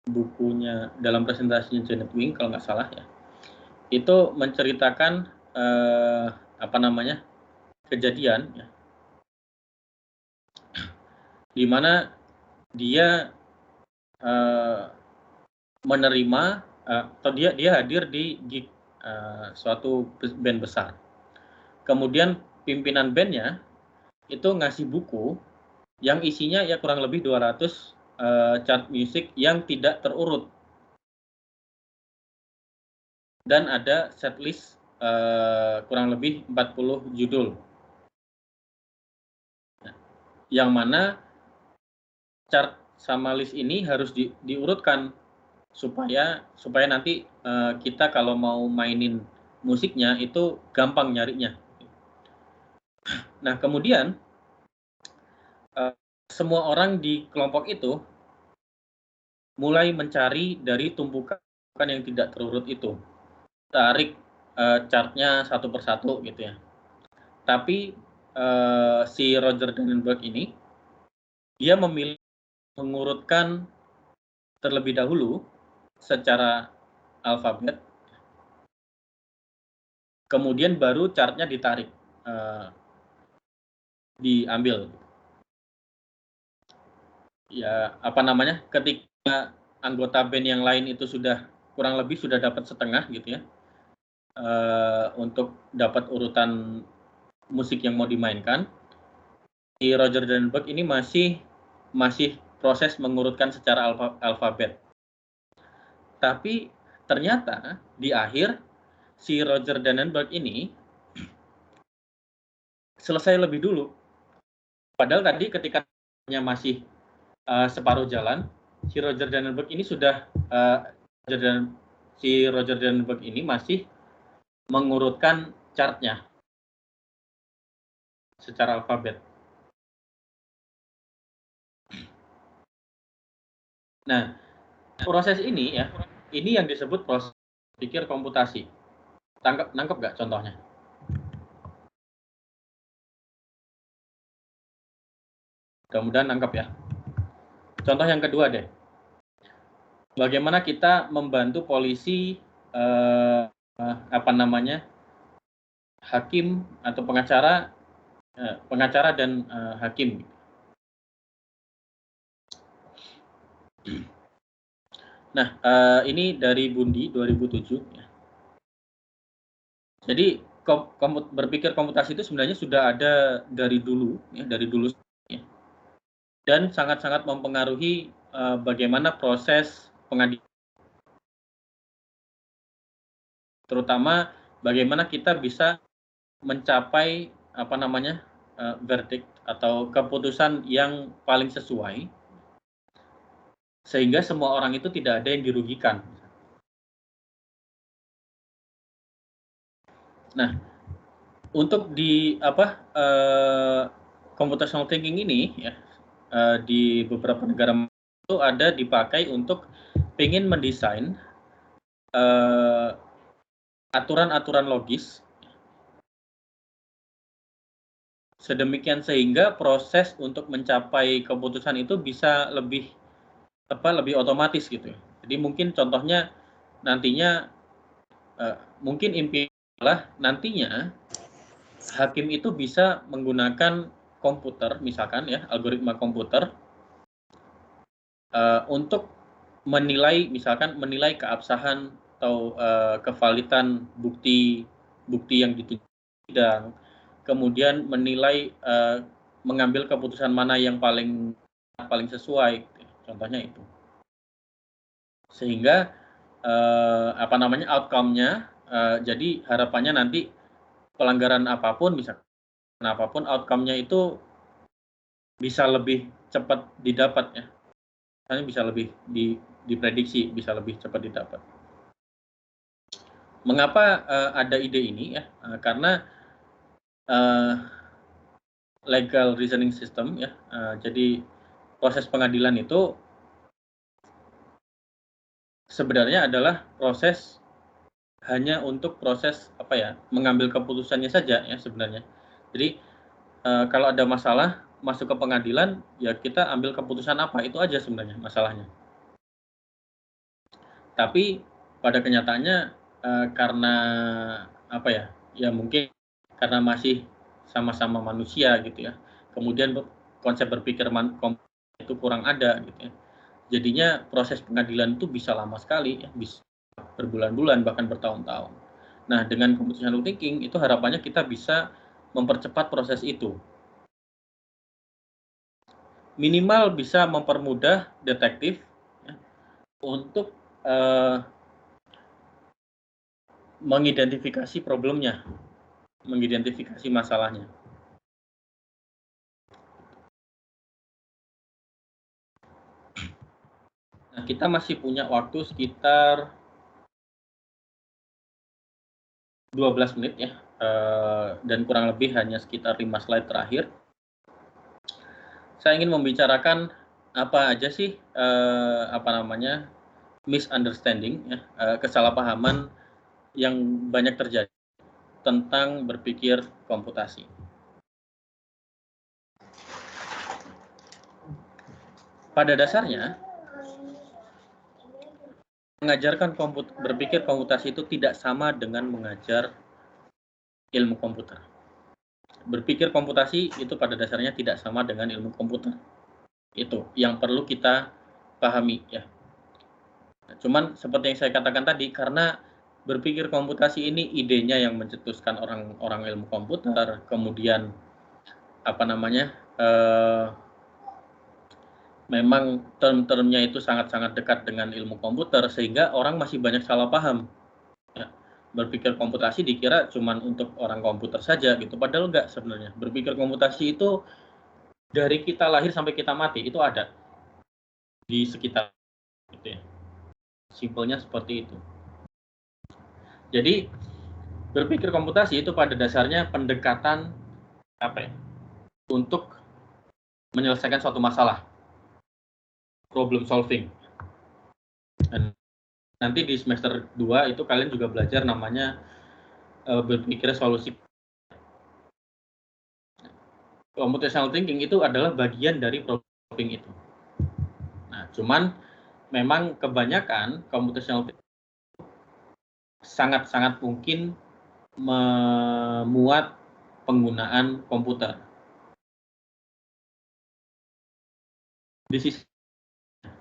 bukunya, dalam presentasinya Janet Wing kalau nggak salah ya, itu menceritakan kejadian ya, di mana dia menerima atau dia hadir di gig suatu band besar. Kemudian pimpinan bandnya itu ngasih buku yang isinya ya kurang lebih 200 chart music yang tidak terurut. Dan ada setlist kurang lebih 40 judul. Yang mana chart sama list ini harus diurutkan supaya nanti kita kalau mau mainin musiknya itu gampang nyarinya. Nah, kemudian semua orang di kelompok itu mulai mencari dari tumpukan yang tidak terurut itu. Tarik chartnya satu persatu gitu ya. Tapi si Roger Dannenberg ini dia memilih mengurutkan terlebih dahulu secara alfabet, kemudian baru chartnya ditarik, diambil. Ya ketika anggota band yang lain itu sudah kurang lebih sudah dapat setengah gitu ya, untuk dapat urutan musik yang mau dimainkan, si Roger Dannenberg ini masih proses mengurutkan secara alfabet. Tapi ternyata di akhir si Roger Danenberg ini selesai lebih dulu. Padahal tadi ketika masih separuh jalan, si Roger Danenberg ini sudah si Roger Danenberg ini masih mengurutkan chartnya secara alfabet. Nah, proses ini ya, ini yang disebut proses pikir komputasi. Nangkep nggak contohnya? Mudah-mudahan nangkep ya. Contoh yang kedua deh. Bagaimana kita membantu polisi hakim atau pengacara dan hakim. Nah, ini dari Bundi 2007 ya. Jadi berpikir komputasi itu sebenarnya sudah ada dari dulu ya, ya. Dan sangat-sangat mempengaruhi bagaimana proses pengadilan. Terutama bagaimana kita bisa mencapai verdict atau keputusan yang paling sesuai sehingga semua orang itu tidak ada yang dirugikan. Nah, untuk di computational thinking ini ya di beberapa negara itu ada dipakai untuk ingin mendesain aturan-aturan logis sedemikian sehingga proses untuk mencapai keputusan itu bisa lebih otomatis gitu ya. Jadi mungkin contohnya nantinya mungkin impianlah nantinya hakim itu bisa menggunakan komputer misalkan ya, algoritma komputer untuk menilai keabsahan atau kevalidan bukti yang ditidang, kemudian menilai mengambil keputusan mana yang paling sesuai, contohnya itu. Sehingga outcome-nya jadi harapannya nanti pelanggaran apapun outcome-nya itu bisa lebih cepat didapat ya. Misalnya bisa lebih diprediksi, bisa lebih cepat didapat. Mengapa ada ide ini ya? Karena legal reasoning system ya. Jadi proses pengadilan itu sebenarnya adalah proses hanya untuk proses mengambil keputusannya saja ya sebenarnya. Jadi kalau ada masalah masuk ke pengadilan ya kita ambil keputusan apa itu aja sebenarnya masalahnya. Tapi pada kenyataannya karena mungkin karena masih sama-sama manusia gitu ya. Kemudian konsep berpikir itu kurang ada gitu ya. Jadinya proses pengadilan itu bisa lama sekali ya, bisa berbulan-bulan bahkan bertahun-tahun. Nah, dengan computational thinking itu harapannya kita bisa mempercepat proses itu. Minimal bisa mempermudah detektif ya, untuk mengidentifikasi problemnya, mengidentifikasi masalahnya. Nah, kita masih punya waktu sekitar 12 menit ya, dan kurang lebih hanya sekitar 5 slide terakhir. Saya ingin membicarakan apa aja sih misunderstanding ya, kesalahpahaman yang banyak terjadi tentang berpikir komputasi. Pada dasarnya mengajarkan berpikir komputasi itu tidak sama dengan mengajar ilmu komputer. Berpikir komputasi itu pada dasarnya tidak sama dengan ilmu komputer. Itu yang perlu kita pahami ya. Cuman seperti yang saya katakan tadi, karena berpikir komputasi ini idenya yang mencetuskan orang ilmu komputer, kemudian memang term-termnya itu sangat-sangat dekat dengan ilmu komputer sehingga orang masih banyak salah paham. Ya, berpikir komputasi dikira cuman untuk orang komputer saja gitu, padahal enggak sebenarnya. Berpikir komputasi itu dari kita lahir sampai kita mati itu ada di sekitar gitu ya. Simpelnya seperti itu. Jadi berpikir komputasi itu pada dasarnya pendekatan apa ya? Untuk menyelesaikan suatu masalah. Problem solving. Dan nanti di semester 2 itu kalian juga belajar namanya berpikir solusi. Computational thinking itu adalah bagian dari problem solving itu. Nah, cuman memang kebanyakan computational thinking sangat-sangat mungkin memuat penggunaan komputer. Di sisi,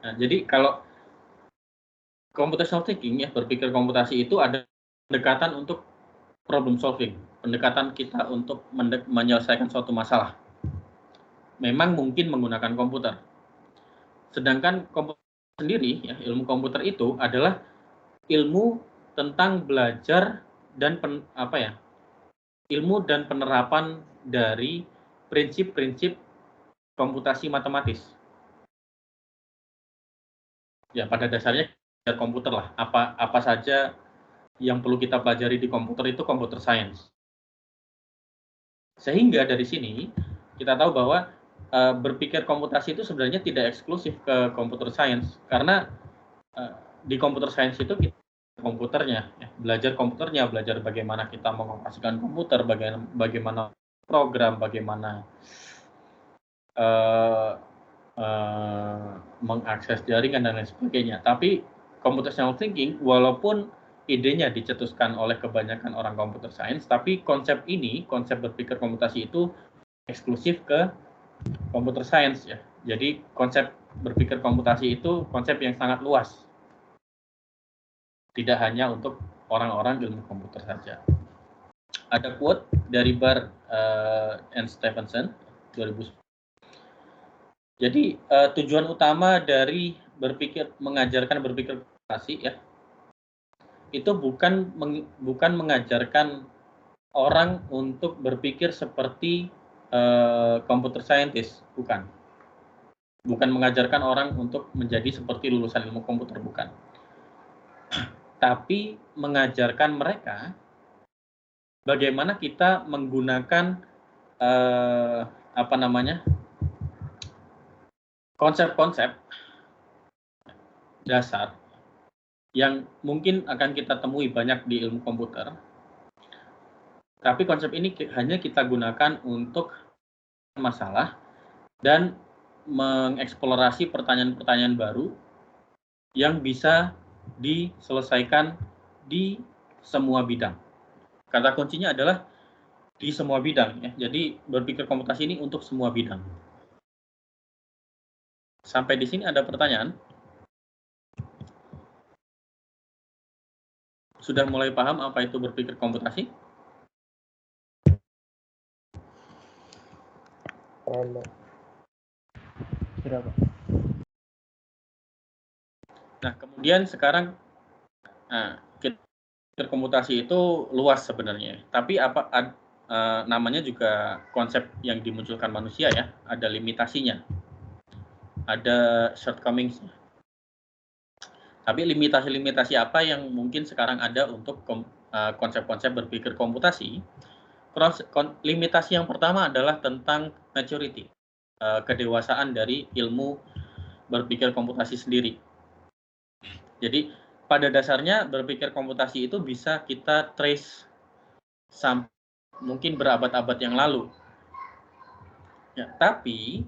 nah, jadi kalau computational thinking ya, berpikir komputasi itu ada pendekatan untuk problem solving, pendekatan kita untuk menyelesaikan suatu masalah. Memang mungkin menggunakan komputer. Sedangkan komputer sendiri, ya, ilmu komputer itu adalah ilmu tentang belajar dan ilmu dan penerapan dari prinsip-prinsip komputasi matematis. Ya, pada dasarnya komputer lah. Apa saja yang perlu kita pelajari di komputer itu computer science. Sehingga dari sini kita tahu bahwa berpikir komputasi itu sebenarnya tidak eksklusif ke computer science, karena di computer science itu kita komputernya, ya, belajar komputernya, belajar bagaimana kita mengoperasikan komputer, bagaimana program, bagaimana mengakses jaringan dan lain sebagainya. Tapi computational thinking, walaupun idenya dicetuskan oleh kebanyakan orang computer science, tapi konsep berpikir komputasi itu eksklusif ke computer science ya. Jadi konsep berpikir komputasi itu konsep yang sangat luas. Tidak hanya untuk orang-orang ilmu komputer saja. Ada quote dari Barr and Stephenson 2010. Jadi tujuan utama dari mengajarkan berpikir komputasi ya, itu bukan mengajarkan orang untuk berpikir seperti computer scientist, bukan mengajarkan orang untuk menjadi seperti lulusan ilmu komputer, bukan. Tapi mengajarkan mereka bagaimana kita menggunakan konsep-konsep dasar yang mungkin akan kita temui banyak di ilmu komputer. Tapi konsep ini hanya kita gunakan untuk masalah dan mengeksplorasi pertanyaan-pertanyaan baru yang bisa diselesaikan di semua bidang. Kata kuncinya adalah di semua bidang ya. Jadi berpikir komputasi ini untuk semua bidang. Sampai di sini ada pertanyaan? Sudah mulai paham apa itu berpikir komputasi? Sudah, Pak. Nah, kemudian sekarang berpikir komputasi itu luas sebenarnya. Tapi namanya juga konsep yang dimunculkan manusia ya, ada limitasinya. Ada shortcomings. Tapi limitasi-limitasi apa yang mungkin sekarang ada untuk konsep-konsep berpikir komputasi? Limitasi yang pertama adalah tentang maturity, kedewasaan dari ilmu berpikir komputasi sendiri. Jadi pada dasarnya berpikir komputasi itu bisa kita trace sampai mungkin berabad-abad yang lalu. Ya, tapi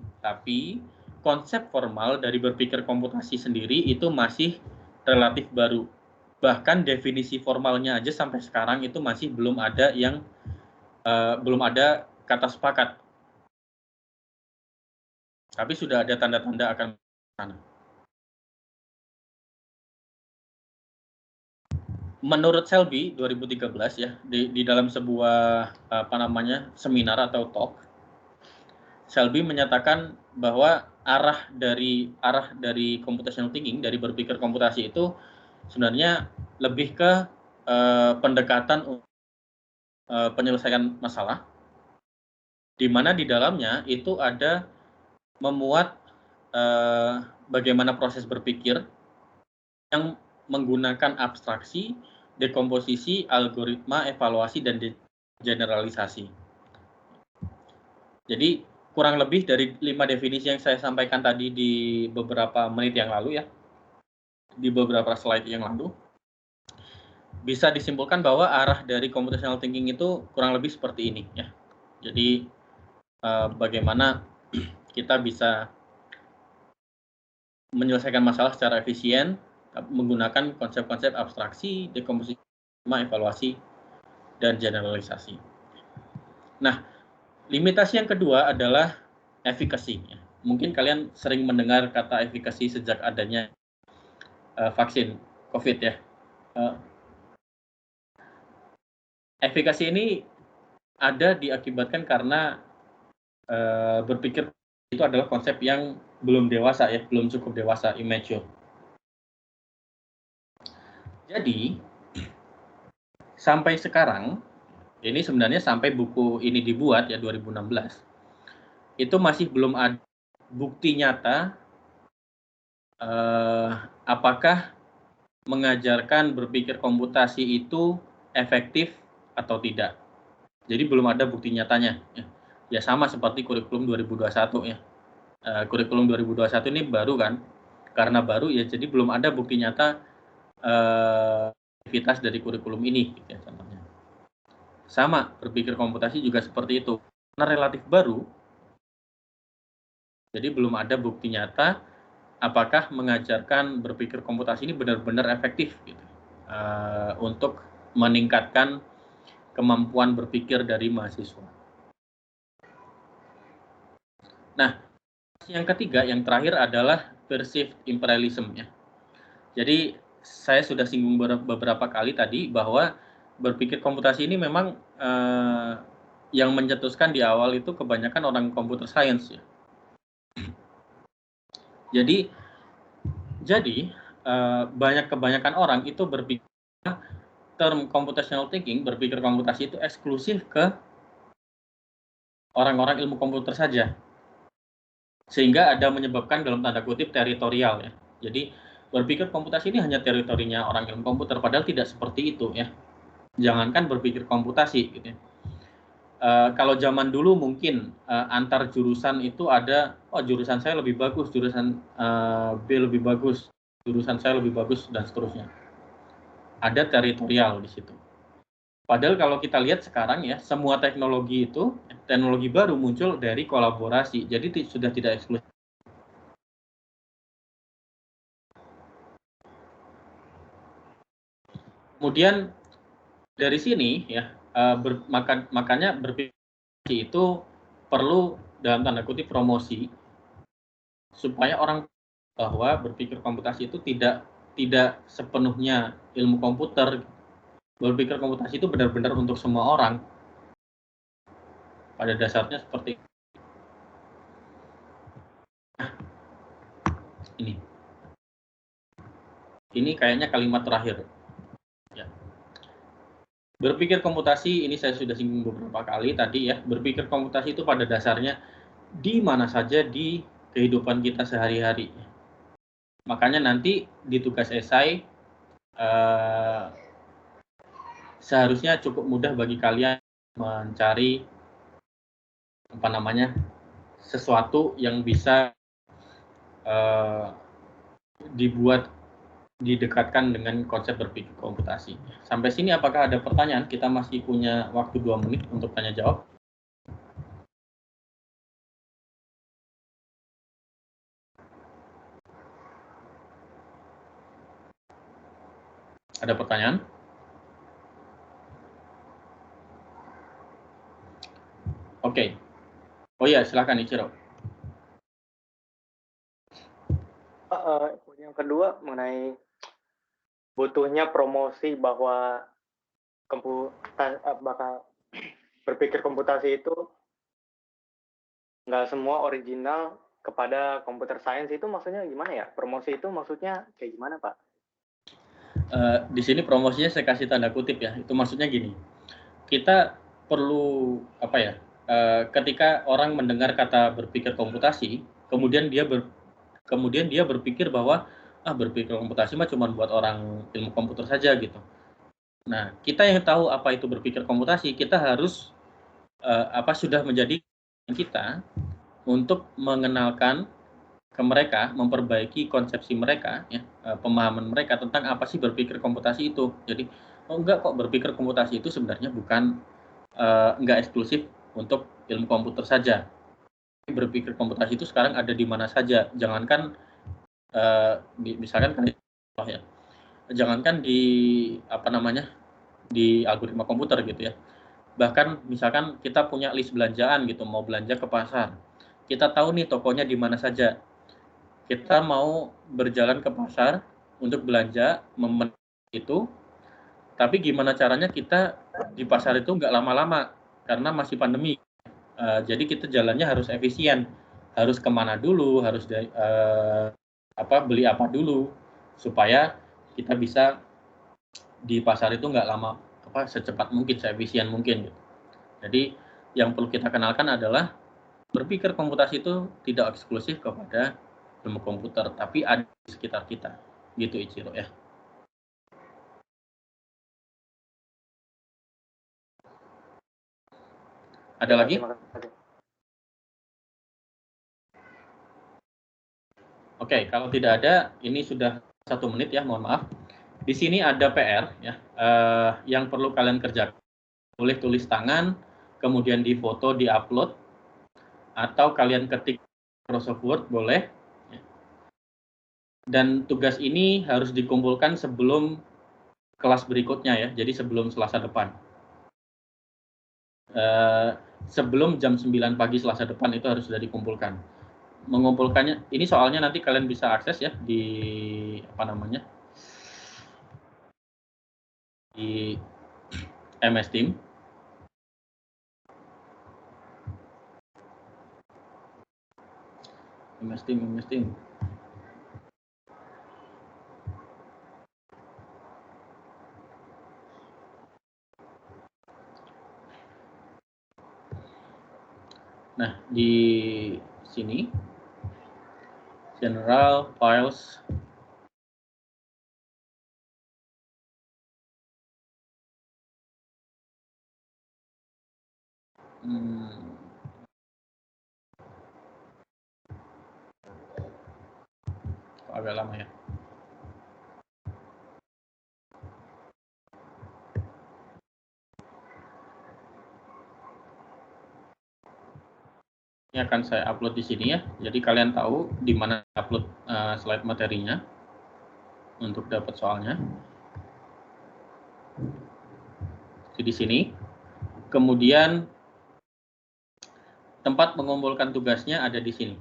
konsep formal dari berpikir komputasi sendiri itu masih relatif baru. Bahkan definisi formalnya aja sampai sekarang itu masih belum ada kata sepakat. Tapi sudah ada tanda-tanda akan sana. Menurut Selby 2013 ya, di dalam sebuah seminar atau talk, Selby menyatakan bahwa arah dari computational thinking, dari berpikir komputasi itu sebenarnya lebih ke pendekatan penyelesaian masalah, di mana di dalamnya itu ada memuat bagaimana proses berpikir yang menggunakan abstraksi, dekomposisi, algoritma, evaluasi, dan generalisasi. Jadi kurang lebih dari 5 definisi yang saya sampaikan tadi di beberapa menit yang lalu ya, di beberapa slide yang lalu, bisa disimpulkan bahwa arah dari computational thinking itu kurang lebih seperti ini ya. Jadi bagaimana kita bisa menyelesaikan masalah secara efisien menggunakan konsep-konsep abstraksi, dekomposisi, evaluasi, dan generalisasi. Nah, limitasi yang kedua adalah efikasi. Mungkin kalian sering mendengar kata efikasi sejak adanya vaksin COVID ya. Efikasi ini ada diakibatkan karena berpikir itu adalah konsep yang belum dewasa ya, belum cukup dewasa, immature. Jadi sampai sekarang, ini sebenarnya sampai buku ini dibuat ya 2016, itu masih belum ada bukti nyata apakah mengajarkan berpikir komputasi itu efektif atau tidak. Jadi belum ada bukti nyatanya. Ya sama seperti kurikulum 2021 ya. Kurikulum 2021 ini baru kan, karena baru ya jadi belum ada bukti nyata aktivitas dari kurikulum ini gitu ya, contohnya. Sama berpikir komputasi juga seperti itu, karena relatif baru, jadi belum ada bukti nyata apakah mengajarkan berpikir komputasi ini benar-benar efektif gitu, untuk meningkatkan kemampuan berpikir dari mahasiswa. Nah, yang ketiga, yang terakhir adalah perceived imperialism ya. Jadi saya sudah singgung beberapa kali tadi bahwa berpikir komputasi ini memang yang mencetuskan di awal itu kebanyakan orang computer science ya. Jadi kebanyakan orang itu berpikir term computational thinking, berpikir komputasi itu eksklusif ke orang-orang ilmu komputer saja. Sehingga ada menyebabkan dalam tanda kutip teritorial ya. Jadi berpikir komputasi ini hanya teritorinya orang ilmu komputer, padahal tidak seperti itu ya. Jangankan berpikir komputasi gitu ya. Kalau zaman dulu mungkin antar jurusan itu ada, oh jurusan saya lebih bagus, jurusan B lebih bagus, jurusan saya lebih bagus, dan seterusnya. Ada teritorial di situ. Padahal kalau kita lihat sekarang ya, semua teknologi baru muncul dari kolaborasi, jadi sudah tidak eksklusif. Kemudian dari sini ya, makanya berpikir itu perlu dalam tanda kutip promosi supaya orang bahwa berpikir komputasi itu tidak sepenuhnya ilmu komputer. Berpikir komputasi itu benar-benar untuk semua orang. Pada dasarnya seperti ini. Ini kayaknya kalimat terakhir. Ya. Berpikir komputasi ini saya sudah singgung beberapa kali tadi ya. Berpikir komputasi itu pada dasarnya di mana saja di kehidupan kita sehari-hari. Makanya nanti di tugas esai seharusnya cukup mudah bagi kalian mencari sesuatu yang bisa didekatkan dengan konsep berpikir komputasi. Sampai sini apakah ada pertanyaan? Kita masih punya waktu 2 menit untuk tanya jawab. Ada pertanyaan? Oke. Oh iya, silakan Ichiro. Yang kedua mengenai butuhnya promosi bahwa bakal berpikir komputasi itu nggak semua original kepada computer science itu maksudnya gimana ya? Promosi itu maksudnya kayak gimana, Pak? Di sini promosinya saya kasih tanda kutip ya. Itu maksudnya gini. Kita perlu apa ya? Ketika orang mendengar kata berpikir komputasi, kemudian dia berpikir bahwa berpikir komputasi mah cuma buat orang ilmu komputer saja gitu. Nah, kita yang tahu apa itu berpikir komputasi, kita harus sudah menjadi kita untuk mengenalkan ke mereka, memperbaiki konsepsi mereka, ya, pemahaman mereka tentang apa sih berpikir komputasi itu. Jadi, enggak kok, berpikir komputasi itu sebenarnya bukan enggak eksklusif untuk ilmu komputer saja. Berpikir komputasi itu sekarang ada di mana saja. Jangankan misalkan ya, jangankan di di algoritma komputer gitu ya. Bahkan misalkan kita punya list belanjaan gitu, mau belanja ke pasar. Kita tahu nih tokonya di mana saja. Kita mau berjalan ke pasar untuk belanja itu, tapi gimana caranya kita di pasar itu nggak lama-lama karena masih pandemi. Jadi kita jalannya harus efisien, harus kemana dulu, harus beli apa dulu supaya kita bisa di pasar itu nggak lama secepat mungkin, seefisien mungkin. Jadi yang perlu kita kenalkan adalah berpikir komputasi itu tidak eksklusif kepada ilmu komputer, tapi ada di sekitar kita. Gitu Ichiro ya. Ada lagi? Oke, kalau tidak ada, ini sudah 1 menit ya, mohon maaf. Di sini ada PR ya, yang perlu kalian kerjakan. Boleh tulis tangan, kemudian difoto, diupload, atau kalian ketik Microsoft Word boleh. Dan tugas ini harus dikumpulkan sebelum kelas berikutnya ya, jadi sebelum Selasa depan. Sebelum jam 9 pagi Selasa depan itu harus sudah dikumpulkan. Mengumpulkannya, ini soalnya nanti kalian bisa akses ya di di MS Team. MS Team. Nah, di sini General Files agak lama ya. Ini akan saya upload di sini ya. Jadi kalian tahu di mana upload slide materinya untuk dapat soalnya. Jadi di sini. Kemudian tempat mengumpulkan tugasnya ada di sini.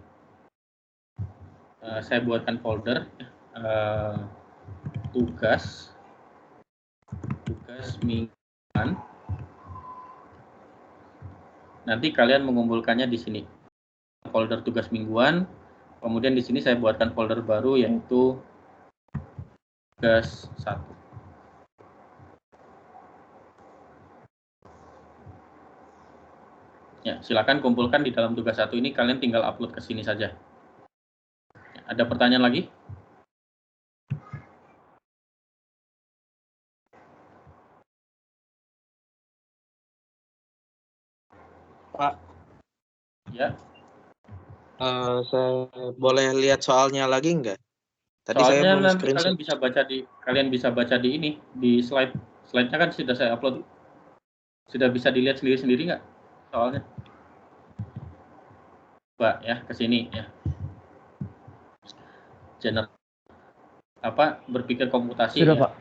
Saya buatkan folder tugas mingguan. Nanti kalian mengumpulkannya di sini. Folder tugas mingguan. Kemudian di sini saya buatkan folder baru yaitu tugas 1. Ya, silakan kumpulkan di dalam tugas 1 ini, kalian tinggal upload ke sini saja. Ada pertanyaan lagi? Pak. Ya. Saya boleh lihat soalnya lagi nggak? Tadi soalnya saya belum nanti screenshot. kalian bisa baca di ini, di slide-nya kan sudah saya upload. Sudah bisa dilihat sendiri nggak soalnya? Coba ya ke sini ya. General berpikir komputasi. Sudah ya. Pak.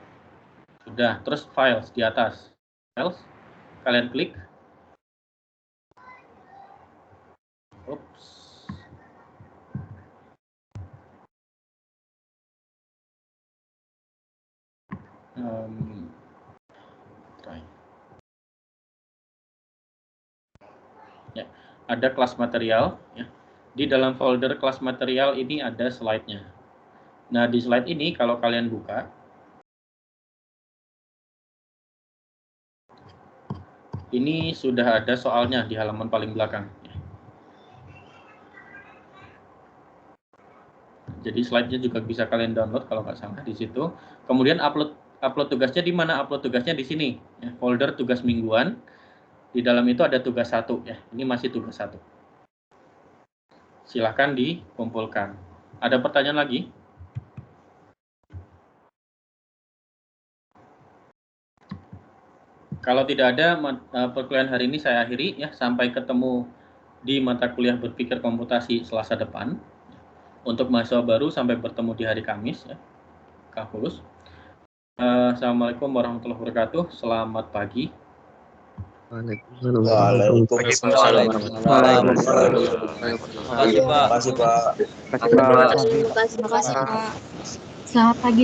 Sudah. Terus files di atas. Files, kalian klik. Oops. Ya, ada kelas material ya. Di dalam folder kelas material ini ada slide-nya. Nah, di slide ini kalau kalian buka, ini sudah ada soalnya di halaman paling belakang. Jadi slide-nya juga bisa kalian download kalau nggak salah di situ. Kemudian upload tugasnya di mana? Upload tugasnya di sini. Ya, folder tugas mingguan. Di dalam itu ada tugas 1 ya. Ini masih tugas 1. Silahkan dikumpulkan. Ada pertanyaan lagi? Kalau tidak ada, perkuliahan hari ini saya akhiri ya. Sampai ketemu di mata kuliah berpikir komputasi Selasa depan. Untuk mahasiswa baru sampai bertemu di hari Kamis ya. Kahulus. Assalamualaikum warahmatullahi wabarakatuh. Selamat pagi. Waalaikumsalam. Terima kasih, Pak. Terima kasih, Pak. Terima kasih, Pak. Selamat pagi.